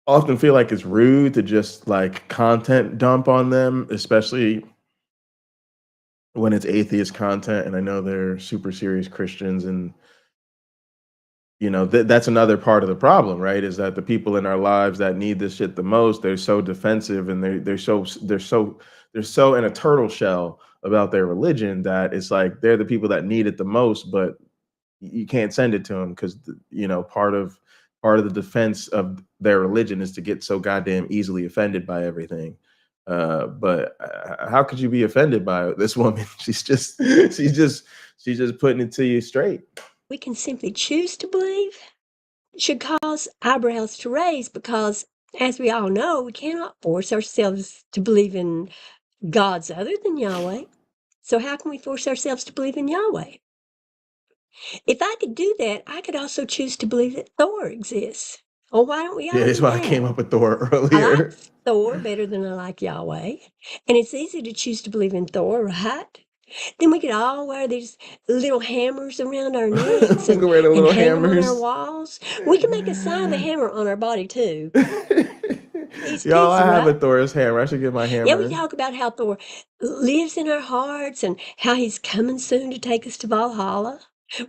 I often feel like it's rude to just like content dump on them, especially when it's atheist content, and I know they're super serious Christians, and that's another part of the problem, right? Is that the people in our lives that need this shit the most, they're so defensive, and they're so in a turtle shell about their religion that it's like they're the people that need it the most, but you can't send it to them because part of the defense of their religion is to get so goddamn easily offended by everything. But how could you be offended by this woman? She's just putting it to you straight. We can simply choose to believe should cause eyebrows to raise because, as we all know, we cannot force ourselves to believe in gods other than Yahweh. So how can we force ourselves to believe in Yahweh? If I could do that, I could also choose to believe that Thor exists. Oh, why don't we all? Yeah, that's why I came up with Thor earlier. I like Thor better than I like Yahweh. And it's easy to choose to believe in Thor, right? Then we could all wear these little hammers around our necks We and, can wear the and little hang them on our hammers. walls. We can make a sign of a hammer on our body too. Easy Y'all, I peasy, have a right? Thor's hammer. I should get my Yeah, we hammer. talk about how Thor lives in our hearts and how he's coming soon to take us to Valhalla.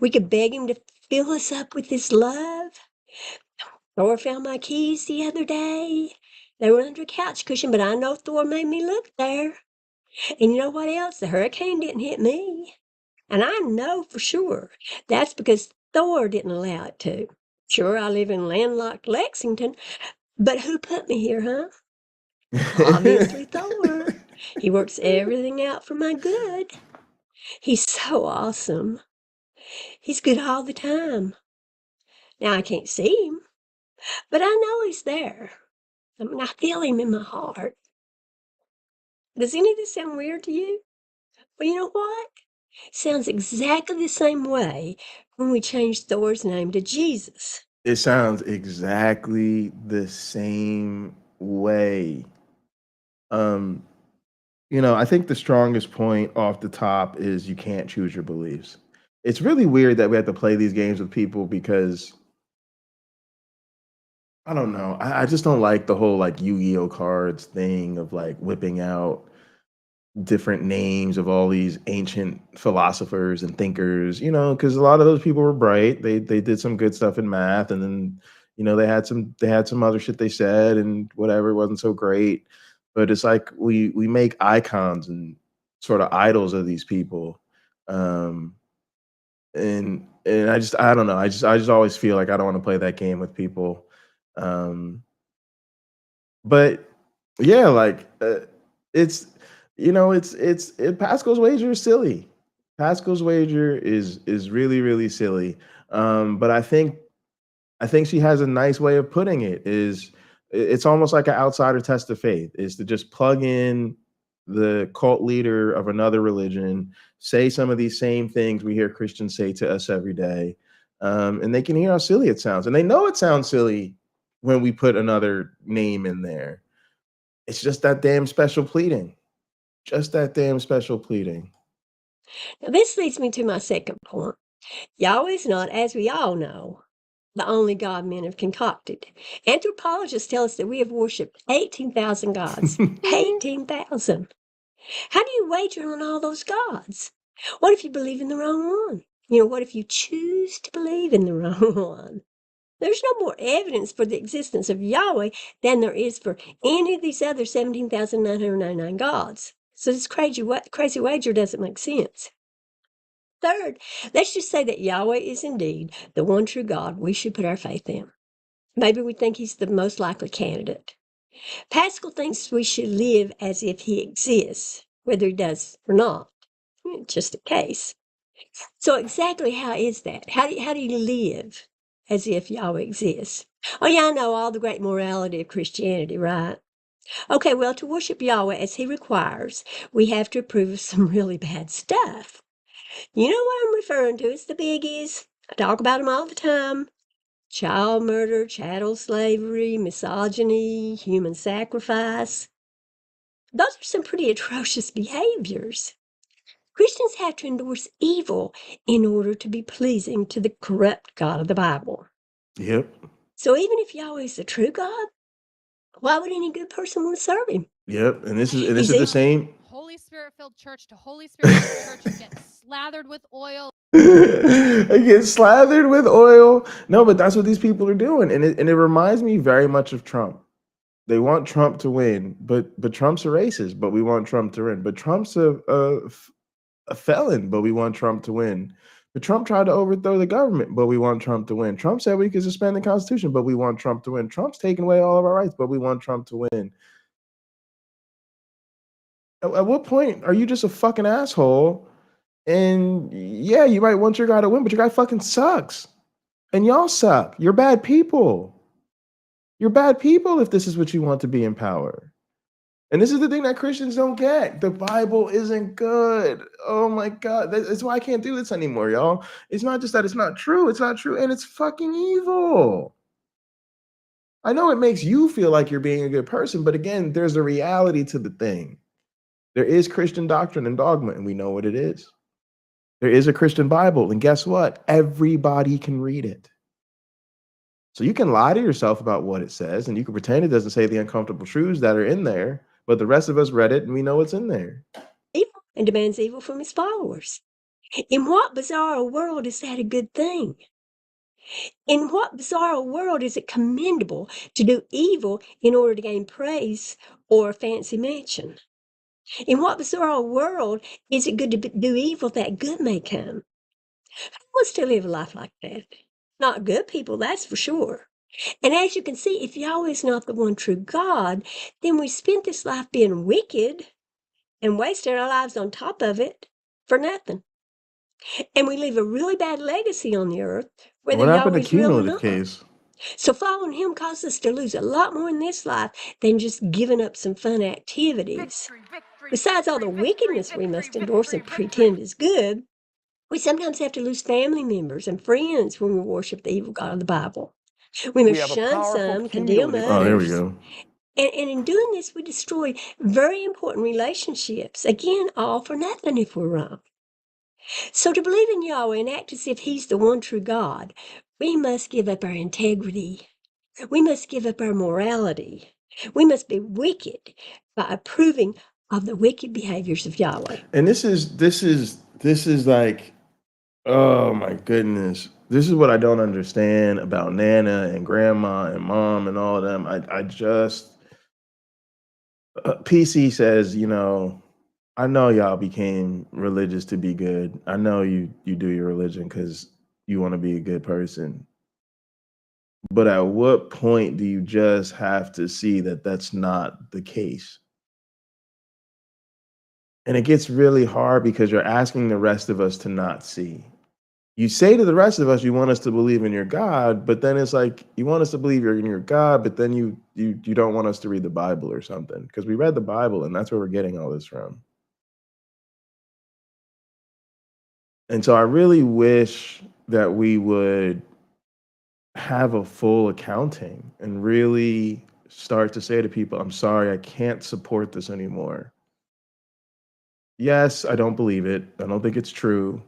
We could beg him to fill us up with his love. Thor found my keys the other day. They were under a couch cushion, but I know Thor made me look there. And you know what else? The hurricane didn't hit me. And I know for sure that's because Thor didn't allow it to. Sure, I live in landlocked Lexington, but who put me here, huh? Obviously Thor. He works everything out for my good. He's so awesome. He's good all the time. Now I can't see him, but I know he's there. I mean, I feel him in my heart. Does any of this sound weird to you? Well, you know what? Sounds exactly the same way when we changed Thor's name to Jesus. It sounds exactly the same way. I think the strongest point off the top is you can't choose your beliefs. It's really weird that we have to play these games with people because I don't know. I just don't like the whole like Yu-Gi-Oh cards thing of like whipping out different names of all these ancient philosophers and thinkers, because a lot of those people were bright. They did some good stuff in math, and then they had some other shit they said and whatever wasn't so great. But it's like we make icons and sort of idols of these people. Um and I don't know. I just always feel like I don't want to play that game with people. Um but yeah, like it's Pascal's wager is silly. Pascal's wager is really really silly. But I think she has a nice way of putting it. It's almost like an outsider test of faith. Is to just plug in the cult leader of another religion, say some of these same things we hear Christians say to us every day, and they can hear how silly it sounds, and they know it sounds silly when we put another name in there. It's just that damn special pleading. Just that damn special pleading. Now, this leads me to my second point. Yahweh's not, as we all know, the only God men have concocted. Anthropologists tell us that we have worshipped 18,000 gods. 18,000. How do you wager on all those gods? What if you believe in the wrong one? What if you choose to believe in the wrong one? There's no more evidence for the existence of Yahweh than there is for any of these other 17,999 gods. So this crazy wager doesn't make sense. Third, let's just say that Yahweh is indeed the one true God we should put our faith in. Maybe we think he's the most likely candidate. Pascal thinks we should live as if he exists, whether he does or not. Just a case. So exactly how is that? How do you live as if Yahweh exists? Oh yeah, I know all the great morality of Christianity, right? Okay, well, to worship Yahweh as he requires, we have to approve of some really bad stuff. You know what I'm referring to? It's the biggies. I talk about them all the time. Child murder, chattel slavery, misogyny, human sacrifice. Those are some pretty atrocious behaviors. Christians have to endorse evil in order to be pleasing to the corrupt God of the Bible. Yep. So even if Yahweh is the true God, why would any good person want to serve him? Yep. And this is the same. Holy Spirit-filled church to Holy Spirit-filled church and get slathered with oil. I get slathered with oil. No, but that's what these people are doing, and it reminds me very much of Trump. They want Trump to win, but Trump's a racist, but we want Trump to win. But Trump's a felon, but we want Trump to win. But Trump tried to overthrow the government, but we want Trump to win. Trump said we could suspend the Constitution, but we want Trump to win. Trump's taking away all of our rights, but we want Trump to win. At what point are you just a fucking asshole? And yeah, you might want your guy to win, but your guy fucking sucks. And y'all suck. You're bad people. You're bad people if this is what you want to be in power. And this is the thing that Christians don't get. The Bible isn't good. Oh my God. That's why I can't do this anymore, y'all. It's not just that it's not true. It's not true. And it's fucking evil. I know it makes you feel like you're being a good person, but again, there's a reality to the thing. There is Christian doctrine and dogma, and we know what it is. There is a Christian Bible, and guess what? Everybody can read it. So you can lie to yourself about what it says, and you can pretend it doesn't say the uncomfortable truths that are in there, but the rest of us read it, and we know what's in there. Evil and demands evil from his followers. In what bizarre world is that a good thing? In what bizarre world is it commendable to do evil in order to gain praise or a fancy mansion? In what bizarre world is it good to do evil that good may come? Who wants to live a life like that? Not good people, that's for sure. And as you can see, if Yahweh is not the one true God, then we spent this life being wicked and wasted our lives on top of it for nothing. And we leave a really bad legacy on the earth, whether What happened to Yahweh's real or cumulative not. case? So following him causes us to lose a lot more in this life than just giving up some fun activities. Besides all the wickedness we must endorse and pretend is good, we sometimes have to lose family members and friends when we worship the evil God of the Bible. We must have a shun powerful some, condemn cumulative Oh, there we others. go. And in doing this, we destroy very important relationships. Again, all for nothing if we're wrong. So to believe in Yahweh and act as if he's the one true God, we must give up our integrity. We must give up our morality. We must be wicked by approving of the wicked behaviors of Yahweh. And this is like, oh my goodness. This is what I don't understand about Nana and Grandma and Mom and all of them. I just PC says, you know, I know y'all became religious to be good. I know you do your religion because you want to be a good person. But at what point do you just have to see that that's not the case? And it gets really hard because you're asking the rest of us to not see. You say to the rest of us, you want us to believe in your God, but then it's like you want us to believe in your God, but then you don't want us to read the Bible or something because we read the Bible and that's where we're getting all this from. And so I really wish that we would have a full accounting and really start to say to people, I'm sorry, I can't support this anymore. Yes, I don't believe it. I don't think it's true.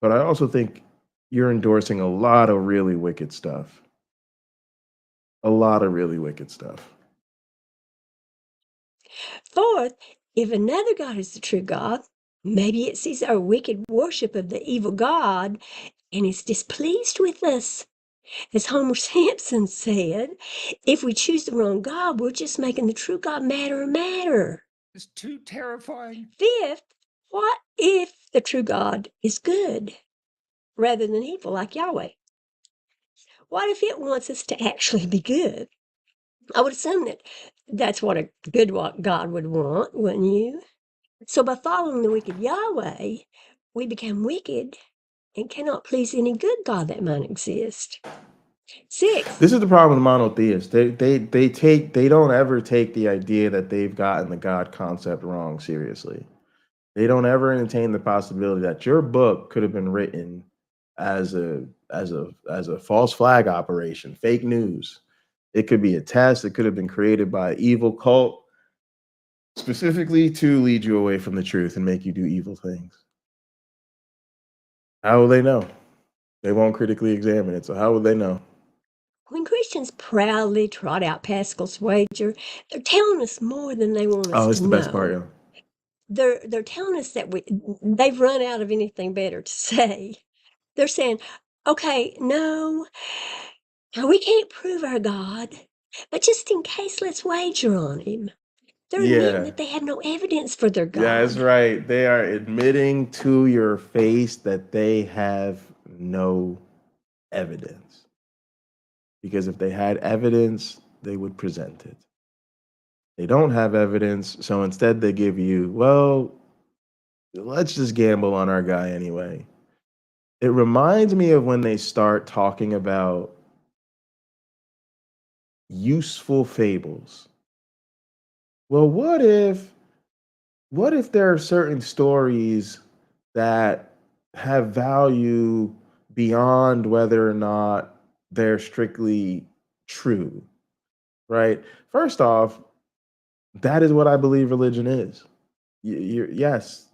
But I also think you're endorsing a lot of really wicked stuff. A lot of really wicked stuff. Fourth, if another God is the true God, maybe it sees our wicked worship of the evil God and is displeased with us. As Homer Simpson said, if we choose the wrong God, we're just making the true God madder and madder. It's too terrifying. Fifth, what if the true God is good rather than evil like Yahweh? What if it wants us to actually be good? I would assume that that's what a good God would want, wouldn't you? So by following the wicked Yahweh, we become wicked and cannot please any good God that might exist. Six, This is the problem with monotheists. They don't ever take the idea that they've gotten the God concept wrong seriously. They don't ever entertain the possibility that your book could have been written as a false flag operation, fake news. It could be a test. It could have been created by an evil cult specifically to lead you away from the truth and make you do evil things. How will they know? They won't critically examine it. So how would they know? when Christians proudly trot out Pascal's wager, they're telling us more than they want us Oh, to it's the best part, know. yeah. They're telling us that they've run out of anything better to say. They're saying, okay, no, we can't prove our God, but just in case, let's wager on him. They're admitting Yeah. that they have no evidence for their God. Yeah, that's right. They are admitting to your face that they have no evidence. Because if they had evidence, they would present it. They don't have evidence, so instead they give you, well, let's just gamble on our guy anyway. It reminds me of when they start talking about useful fables. Well, what if there are certain stories that have value beyond whether or not they're strictly true, right? First off, that is what I believe religion is. yes,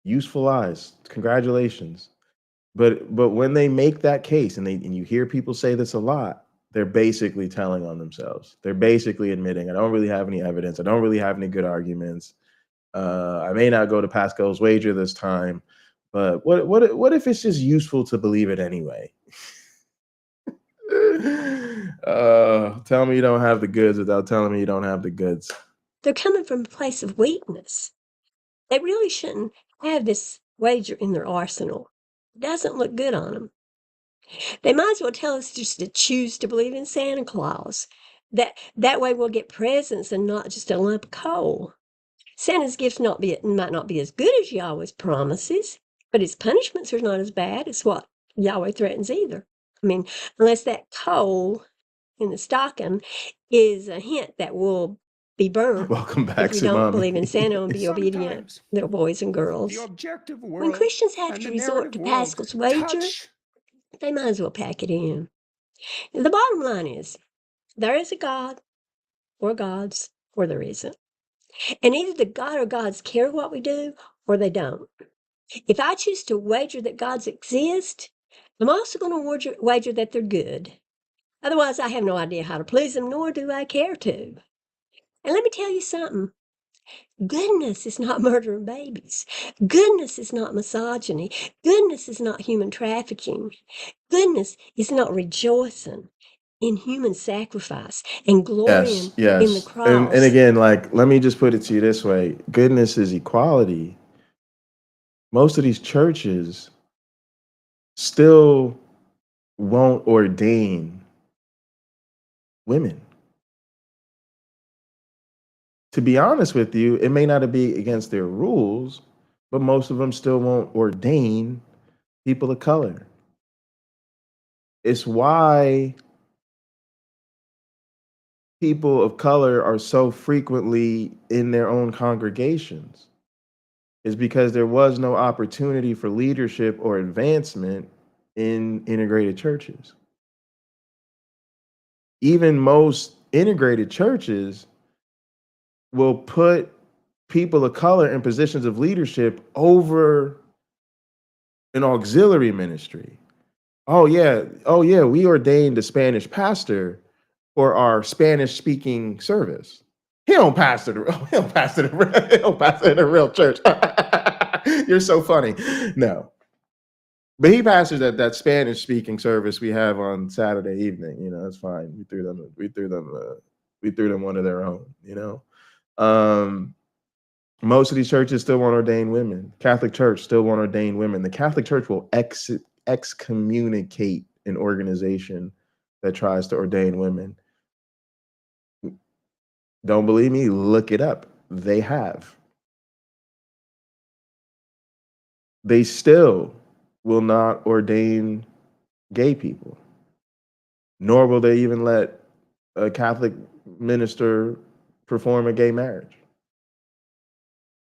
useful eyes. Congratulations. But when they make that case, and you hear people say this a lot, they're basically telling on themselves. They're basically admitting, I don't really have any evidence. I don't really have any good arguments. I may not go to Pascal's wager this time, but what if it's just useful to believe it anyway? Tell me you don't have the goods without telling me you don't have the goods. They're coming from a place of weakness. They really shouldn't have this wager in their arsenal. It doesn't look good on them. They might as well tell us just to choose to believe in Santa Claus. That way we'll get presents and not just a lump of coal. Santa's gifts might not be as good as Yahweh's promises, but his punishments are not as bad as what Yahweh threatens either. I mean, unless that coal in the stocking is a hint that we'll be burnt Welcome if back, we don't believe in Tsunami. Santa and be obedient Sometimes little boys and the girls. objective When world Christians have and to the resort to narrative world Pascal's wager, touch. they might as well pack it in. The bottom line is, there is a God, or gods, or there isn't. And either the God or gods care what we do, or they don't. If I choose to wager that gods exist, I'm also going to wager that they're good. Otherwise, I have no idea how to please them, nor do I care to. And let me tell you something. Goodness is not murdering babies. Goodness is not misogyny. Goodness is not human trafficking. Goodness is not rejoicing in human sacrifice and glorying in the Yes. And cross. again, like, let me just put it to you this way. Goodness is equality. Most of these churches still won't ordain women. To be honest with you, it may not be against their rules, but most of them still won't ordain people of color. It's why people of color are so frequently in their own congregations, is because there was no opportunity for leadership or advancement in integrated churches. Even most integrated churches will put people of color in positions of leadership over an auxiliary ministry. Oh yeah, we ordained a Spanish pastor for our Spanish speaking service. He don't pastor in a real church. You're so funny. No. But he pastors at that Spanish speaking service we have on Saturday evening. You know, that's fine. We threw them one of their own, you know. Most of these churches still won't ordain women. Catholic Church still won't ordain women. The Catholic Church will excommunicate an organization that tries to ordain women. Don't believe me? Look it up. They have. They still will not ordain gay people, nor will they even let a Catholic minister perform a gay marriage.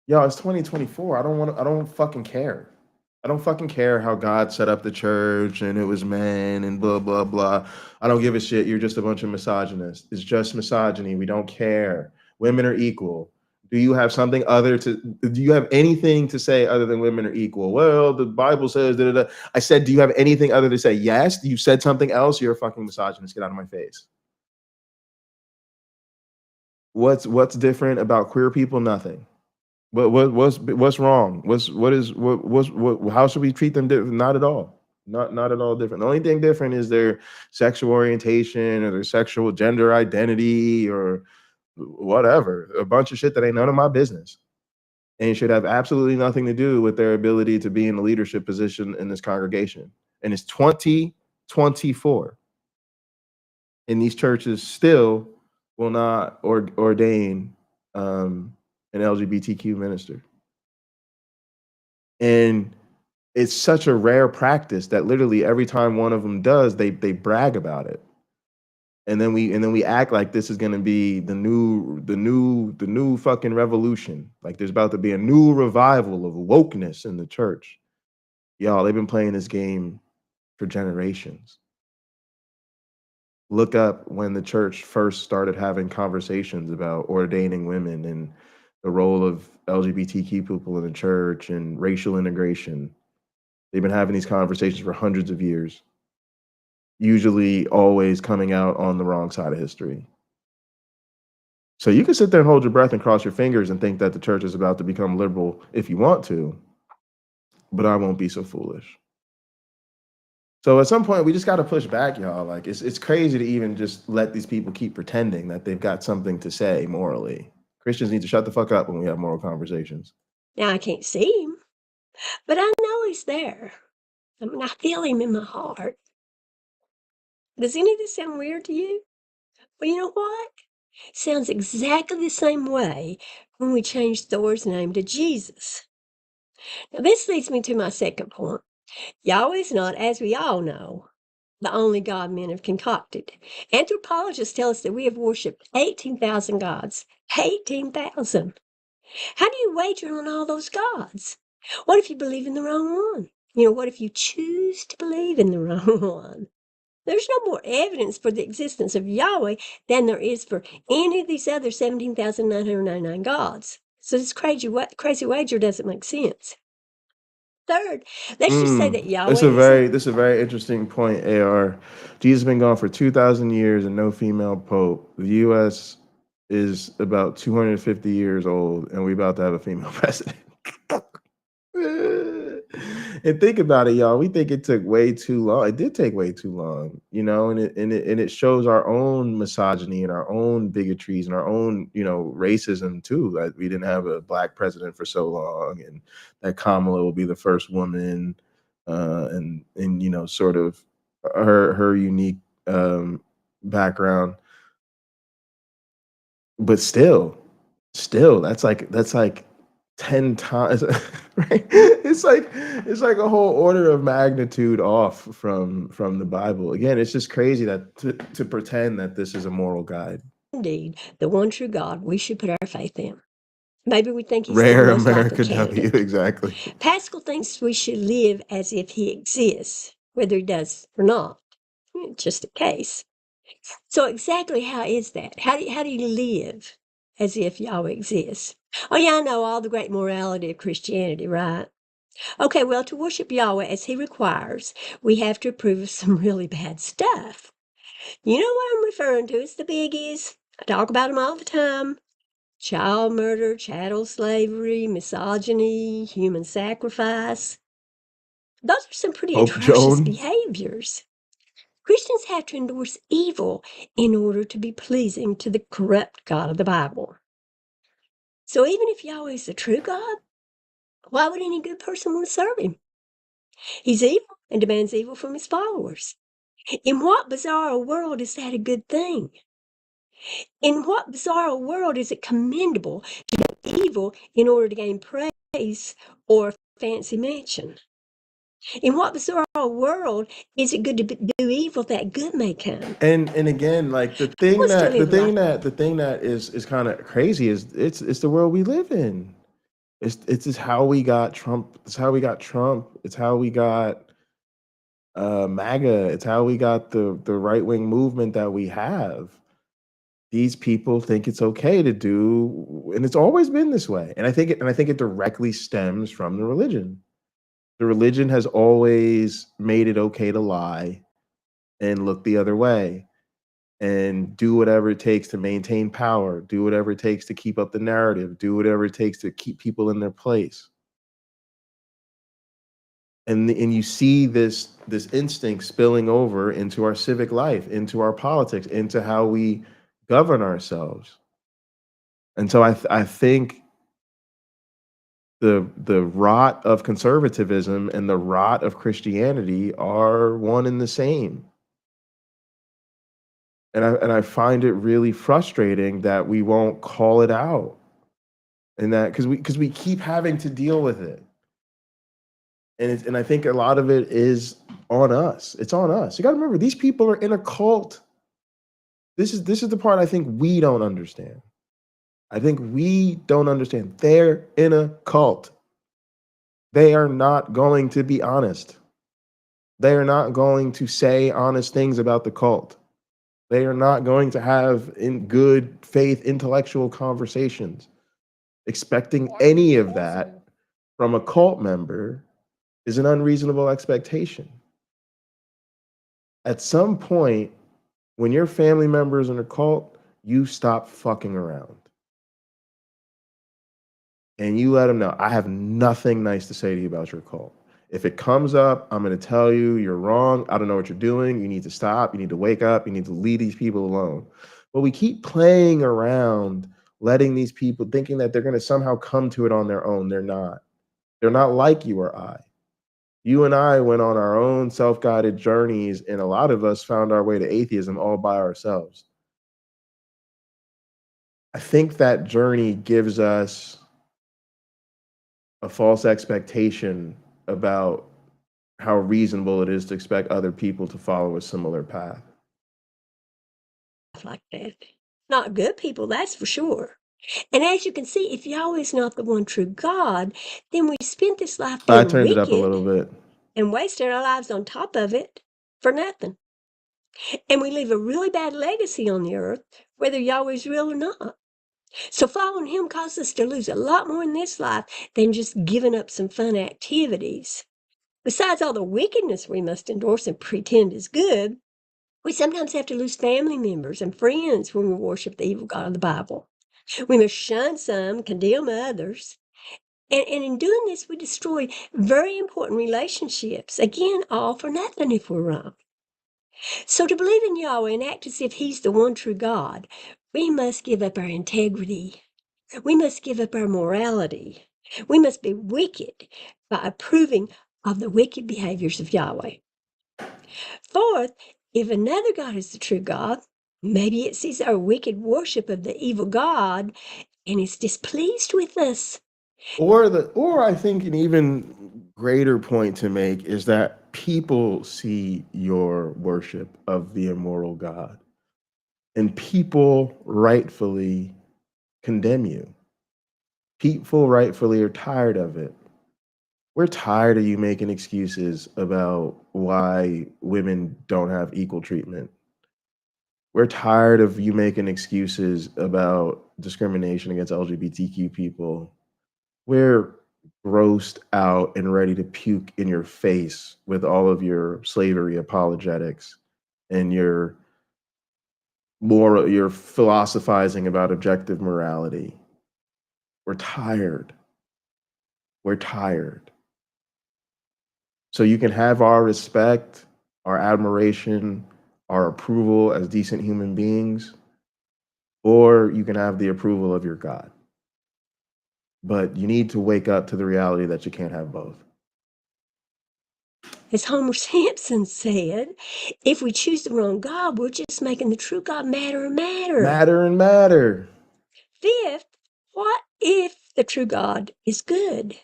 Yo, it's 2024. I don't fucking care. I don't fucking care how God set up the church and it was men and blah, blah, blah. I don't give a shit. You're just a bunch of misogynists. It's just misogyny. We don't care. Women are equal. Do you have anything to say other than women are equal? Well, the Bible says da. I said, do you have anything other to say? Yes. You said something else. You're a fucking misogynist. Get out of my face. What's different about queer people? Nothing. What's wrong? How should we treat them different? Not at all. Not at all different. The only thing different is their sexual orientation or their sexual gender identity or whatever. A bunch of shit that ain't none of my business. And it should have absolutely nothing to do with their ability to be in a leadership position in this congregation. And it's 2024. And these churches still will not ordain an LGBTQ minister. And it's such a rare practice that literally every time one of them does, they brag about it. And then we act like this is going to be the new fucking revolution. Like there's about to be a new revival of wokeness in the church. Y'all, they've been playing this game for generations. Look up when the church first started having conversations about ordaining women and the role of LGBTQ people in the church and racial integration. They've been having these conversations for hundreds of years, usually always coming out on the wrong side of history. So you can sit there and hold your breath and cross your fingers and think that the church is about to become liberal if you want to, but I won't be so foolish. So at some point, we just got to push back, y'all. Like, it's crazy to even just let these people keep pretending that they've got something to say morally. Christians need to shut the fuck up when we have moral conversations. Now, I can't see him, but I know he's there. I mean, I feel him in my heart. Does any of this sound weird to you? Well, you know what? It sounds exactly the same way when we changed Thor's name to Jesus. Now, this leads me to my second point. Yahweh's not, as we all know, the only God men have concocted. Anthropologists tell us that we have worshipped 18,000 gods. 18,000. How do you wager on all those gods? What if you believe in the wrong one? You know, what if you choose to believe in the wrong one? There's no more evidence for the existence of Yahweh than there is for any of these other 17,999 gods. So this crazy wager doesn't make sense. Third, let's just say that Yahweh This is a very interesting point, AR. Jesus has been gone for 2,000 years and no female pope. The U.S. is about 250 years old, and we're about to have a female president. And think about it, y'all. We think it took way too long. It did take way too long, you know, and it shows our own misogyny and our own bigotries and our own, you know, racism too. Like, we didn't have a black president for so long, and that Kamala will be the first woman, and you know, sort of her unique background. But still, that's like 10 times, right? It's like a whole order of magnitude off from the Bible. Again, it's just crazy that to pretend that this is a moral guide. indeed the one true God we should put our faith in. Maybe we think he's Rare the most America likely W, candidate. exactly. Pascal thinks we should live as if he exists, whether he does or not. Just a case. So exactly how is that? How do you live as if Yahweh exists? Oh yeah, I know all the great morality of Christianity, right? Okay, well, to worship Yahweh as he requires, we have to approve of some really bad stuff. You know what I'm referring to? It's the biggies. I talk about them all the time. Child murder, chattel slavery, misogyny, human sacrifice. Those are some pretty Pope atrocious Joan. behaviors. Christians have to endorse evil in order to be pleasing to the corrupt God of the Bible. So even if Yahweh is the true God, why would any good person want to serve him? He's evil and demands evil from his followers. In what bizarre world is that a good thing? In what bizarre world is it commendable to do evil in order to gain praise or a fancy mansion? In what bizarre world is it good to do evil that good may come? And again, like the thing Let's that delete the life. thing that is kind of crazy is it's the world we live in. It's just how we got Trump. It's how we got Trump. It's how we got MAGA. It's how we got the right wing movement that we have. These people think it's okay to do, and it's always been this way. And I think it directly stems from the religion. The religion has always made it okay to lie and look the other way and do whatever it takes to maintain power, do whatever it takes to keep up the narrative, do whatever it takes to keep people in their place. And you see this instinct spilling over into our civic life, into our politics, into how we govern ourselves. And so I think the rot of conservatism and the rot of Christianity are one and the same. And I find it really frustrating that we won't call it out, and that because we keep having to deal with it. And I think a lot of it is on us. It's on us. You got to remember, these people are in a cult. This is the part I think we don't understand. I think we don't understand. They're in a cult. They are not going to be honest. They are not going to say honest things about the cult. They are not going to have in good faith intellectual conversations. Expecting Why any is it of that possible? from a cult member is an unreasonable expectation. At some point, when your family member is in a cult, you stop fucking around. And you let them know, I have nothing nice to say to you about your cult. If it comes up, I'm going to tell you you're wrong. I don't know what you're doing. You need to stop. You need to wake up. You need to leave these people alone. But we keep playing around, letting these people thinking that they're going to somehow come to it on their own. They're not. They're not like you or I. You and I went on our own self-guided journeys, and a lot of us found our way to atheism all by ourselves. I think that journey gives us a false expectation about how reasonable it is to expect other people to follow a similar path. Like that. Not good people, that's for sure. And as you can see, if Yahweh is not the one true God, then we spent this life I being turned it up a wicked little bit. and wasted our lives on top of it for nothing. And we leave a really bad legacy on the earth, whether Yahweh's real or not. So following him causes us to lose a lot more in this life than just giving up some fun activities. Besides all the wickedness we must endorse and pretend is good, we sometimes have to lose family members and friends when we worship the evil God of the Bible. We must shun some, condemn others. And in doing this, we destroy very important relationships. Again, all for nothing if we're wrong. So to believe in Yahweh and act as if he's the one true God, we must give up our integrity. We must give up our morality. We must be wicked by approving of the wicked behaviors of Yahweh. Fourth, if another God is the true God, maybe it sees our wicked worship of the evil God and is displeased with us. Or I think an even greater point to make is that people see your worship of the immoral God, and people rightfully condemn you. People rightfully are tired of it. We're tired of you making excuses about why women don't have equal treatment. We're tired of you making excuses about discrimination against LGBTQ people. We're grossed out and ready to puke in your face with all of your slavery apologetics and your philosophizing about objective morality. We're tired. We're tired. So you can have our respect, our admiration, our approval as decent human beings, or you can have the approval of your God. But you need to wake up to the reality that you can't have both. As Homer Simpson said, if we choose the wrong God, we're just making the true God madder and madder. Matter and matter. Fifth, what if the true God is good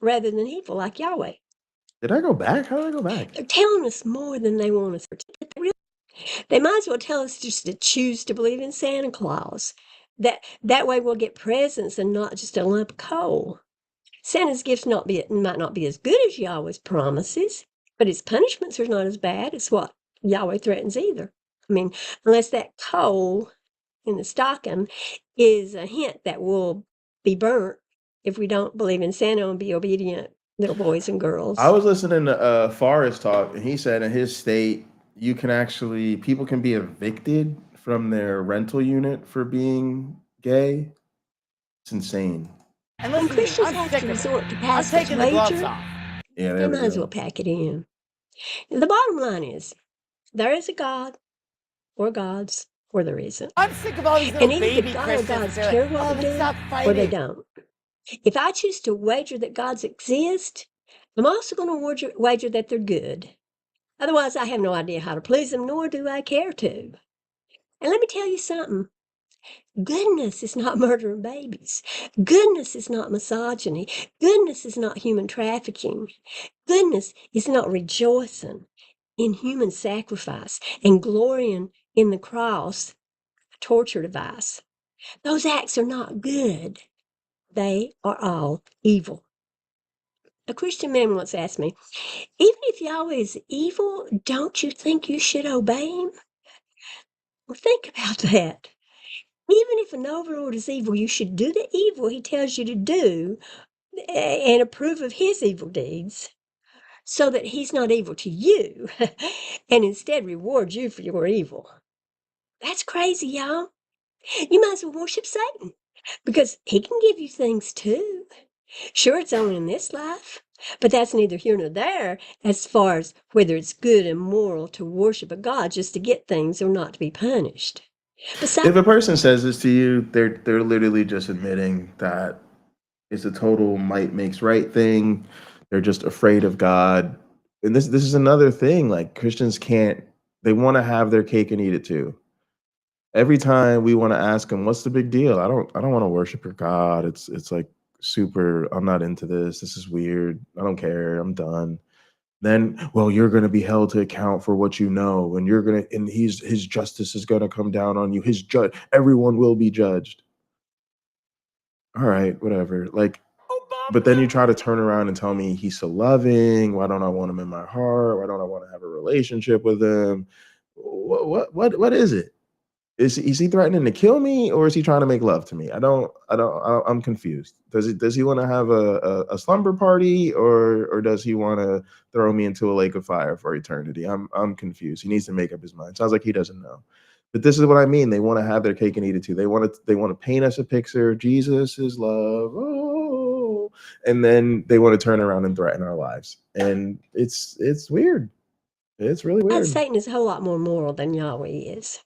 rather than evil like Yahweh? Did I go back? How did I go back? They're telling us more than they want us to. They might as well tell us just to choose to believe in Santa Claus. That way we'll get presents and not just a lump of coal. Santa's gifts might not be as good as Yahweh's promises, but his punishments are not as bad as what Yahweh threatens either. I mean, unless that coal in the stocking is a hint that we'll be burnt if we don't believe in Santa and be obedient little boys and girls. I was listening to Forrest talk, and he said in his state, people can be evicted from their rental unit for being gay. It's insane. And When listen to me, Christians I'm have sick to of it. resort to I'm Pascal's taking the gloves wager, off. Yeah, they there we might as go. well pack it in. The bottom line is, there is a God, or gods, or there isn't. I'm sick of all these And little either the baby God or Christians gods that are care like, what oh, we let's do, stop or they fighting. don't. If I choose to wager that gods exist, I'm also going to wager that they're good. Otherwise, I have no idea how to please them, nor do I care to. And let me tell you something. Goodness is not murdering babies. Goodness is not misogyny. Goodness is not human trafficking. Goodness is not rejoicing in human sacrifice and glorying in the cross, a torture device. Those acts are not good. They are all evil. A Christian man once asked me, even if Yahweh is evil, don't you think you should obey him? Well, think about that. Even if an overlord is evil, you should do the evil he tells you to do and approve of his evil deeds so that he's not evil to you and instead rewards you for your evil. That's crazy, y'all. You might as well worship Satan because he can give you things too. Sure, it's only in this life, but that's neither here nor there as far as whether it's good and moral to worship a god just to get things or not to be punished. Besides, If a person says this to you, they're literally just admitting that it's a total might makes right thing. They're just afraid of God. And this is another thing. Like Christians can't, they want to have their cake and eat it too. Every time we want to ask them, what's the big deal? I don't want to worship your God. It's like super, I'm not into this. This is weird. I don't care. I'm done. Then, well, you're going to be held to account for what you know, and you're going to, and his justice is going to come down on you. Everyone will be judged. All right, whatever. Like, but then you try to turn around and tell me he's so loving. Why don't I want him in my heart? Why don't I want to have a relationship with him? What is it? Is he threatening to kill me, or is he trying to make love to me? I'm confused. Does he want to have a slumber party, or does he want to throw me into a lake of fire for eternity? I'm confused. He needs to make up his mind. Sounds like he doesn't know. But this is what I mean. They want to have their cake and eat it too. They want to paint us a picture. Jesus is love. Oh, and then they want to turn around and threaten our lives. And it's weird. It's really weird. Satan is a whole lot more moral than Yahweh is.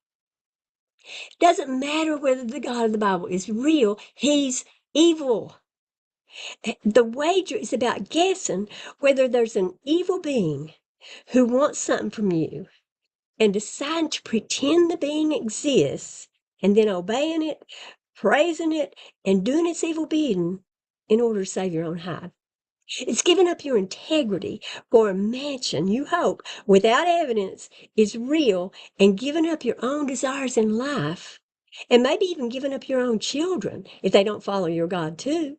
It doesn't matter whether the God of the Bible is real, he's evil. The wager is about guessing whether there's an evil being who wants something from you and deciding to pretend the being exists and then obeying it, praising it, and doing its evil bidding in order to save your own hide. It's giving up your integrity for a mansion you hope, without evidence, is real, and giving up your own desires in life, and maybe even giving up your own children if they don't follow your God too.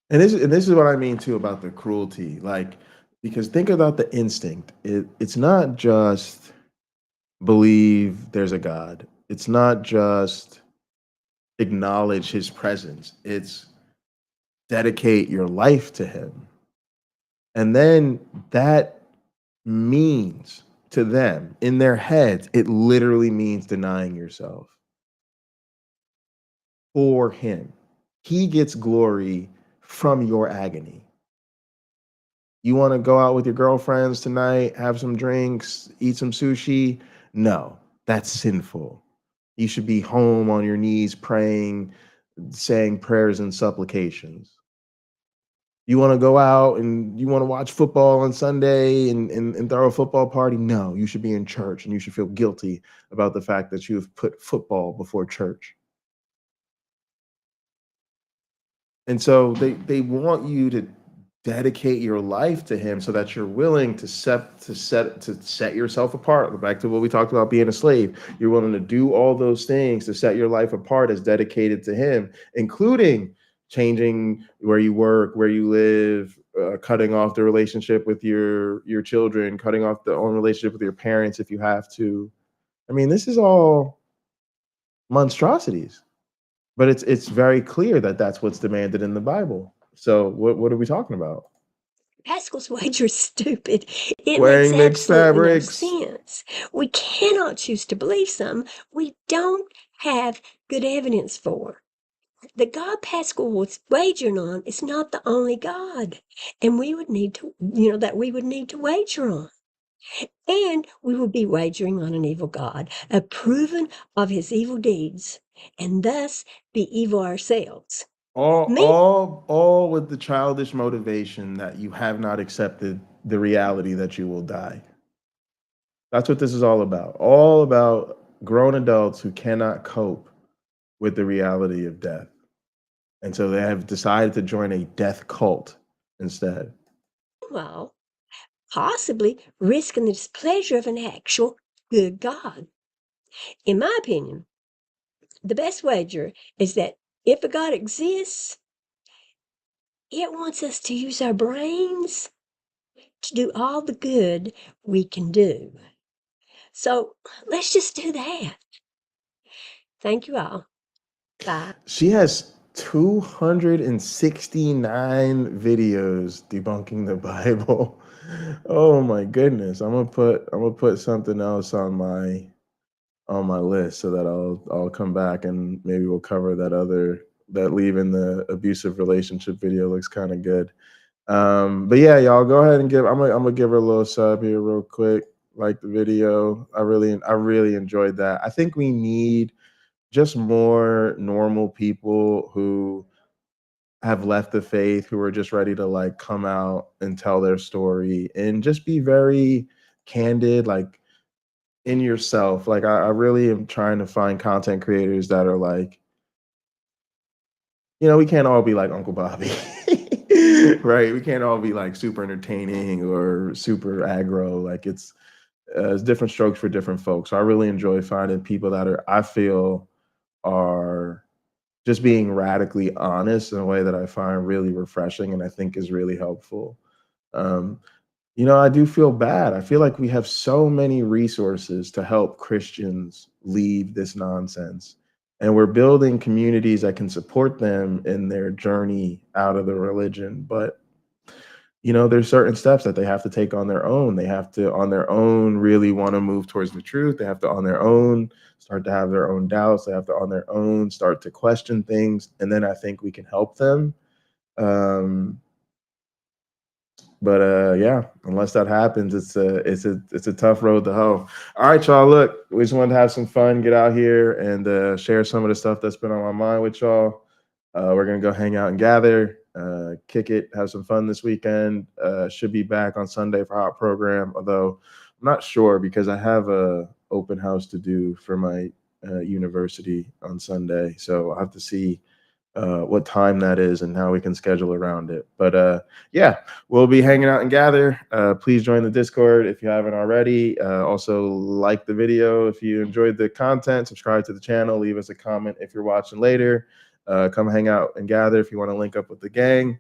And this is what I mean too about the cruelty. Like, because think about the instinct. It's not just believe there's a God. It's not just acknowledge his presence. It's dedicate your life to him. And then that means to them, in their heads, it literally means denying yourself for him. He gets glory from your agony. You want to go out with your girlfriends tonight, have some drinks, eat some sushi? No, that's sinful. You should be home on your knees praying, saying prayers and supplications. You want to go out and you want to watch football on Sunday and throw a football party? No, you should be in church and you should feel guilty about the fact that you have put football before church. And so they want you to dedicate your life to him so that you're willing to set yourself apart. Back to what we talked about being a slave. You're willing to do all those things to set your life apart as dedicated to him, including changing where you work, where you live, cutting off the relationship with your children, cutting off the own relationship with your parents if you have to. I mean, this is all monstrosities, but it's very clear that that's what's demanded in the Bible. So what are we talking about? Pascal's wager is stupid. It Wearing makes mixed absolutely no fabrics. sense. We cannot choose to believe something we don't have good evidence for. The God Pascal was wagering on is not the only God, and we would need to, that we would need to wager on. And we would be wagering on an evil God, approving of his evil deeds, and thus be evil ourselves. All with the childish motivation that you have not accepted the reality that you will die. That's what this is all about. All about grown adults who cannot cope with the reality of death. And so they have decided to join a death cult instead. Well, possibly risking the displeasure of an actual good God. In my opinion, the best wager is that if a God exists, it wants us to use our brains to do all the good we can do. So let's just do that. Thank you all. That. She has 269 videos debunking the Bible. Oh my goodness. I'm gonna put something else on my list so that I'll come back and maybe we'll cover that leaving the abusive relationship video. Looks kind of good. But yeah, y'all go ahead and I'm gonna give her a little sub here real quick. Like the video. I really enjoyed that. I think we need just more normal people who have left the faith, who are just ready to like come out and tell their story and just be very candid, like in yourself. Like I really am trying to find content creators that are like, we can't all be like Uncle Bobby. Right? We can't all be like super entertaining or super aggro. Like it's different strokes for different folks. So I really enjoy finding people that I feel are just being radically honest in a way that I find really refreshing and I think is really helpful. I do feel bad. I feel like we have so many resources to help Christians leave this nonsense. And we're building communities that can support them in their journey out of the religion. But, there's certain steps that they have to take on their own. They have to, on their own, really want to move towards the truth. They have to, on their own, start to have their own doubts. They have to, on their own, start to question things. And then I think we can help them. But yeah, unless that happens, it's a tough road to hoe. All right, y'all. Look, we just wanted to have some fun, get out here and share some of the stuff that's been on my mind with y'all. We're gonna go hang out and gather, kick it, have some fun this weekend. Should be back on Sunday for Hot Program, although I'm not sure because I have a open house to do for my university on Sunday, so I'll have to see what time that is and how we can schedule around it. But yeah, we'll be hanging out and gather. Please join the Discord if you haven't already. Also like the video if you enjoyed the content, subscribe to the channel, leave us a comment if you're watching later. Come hang out and gather if you want to link up with the gang.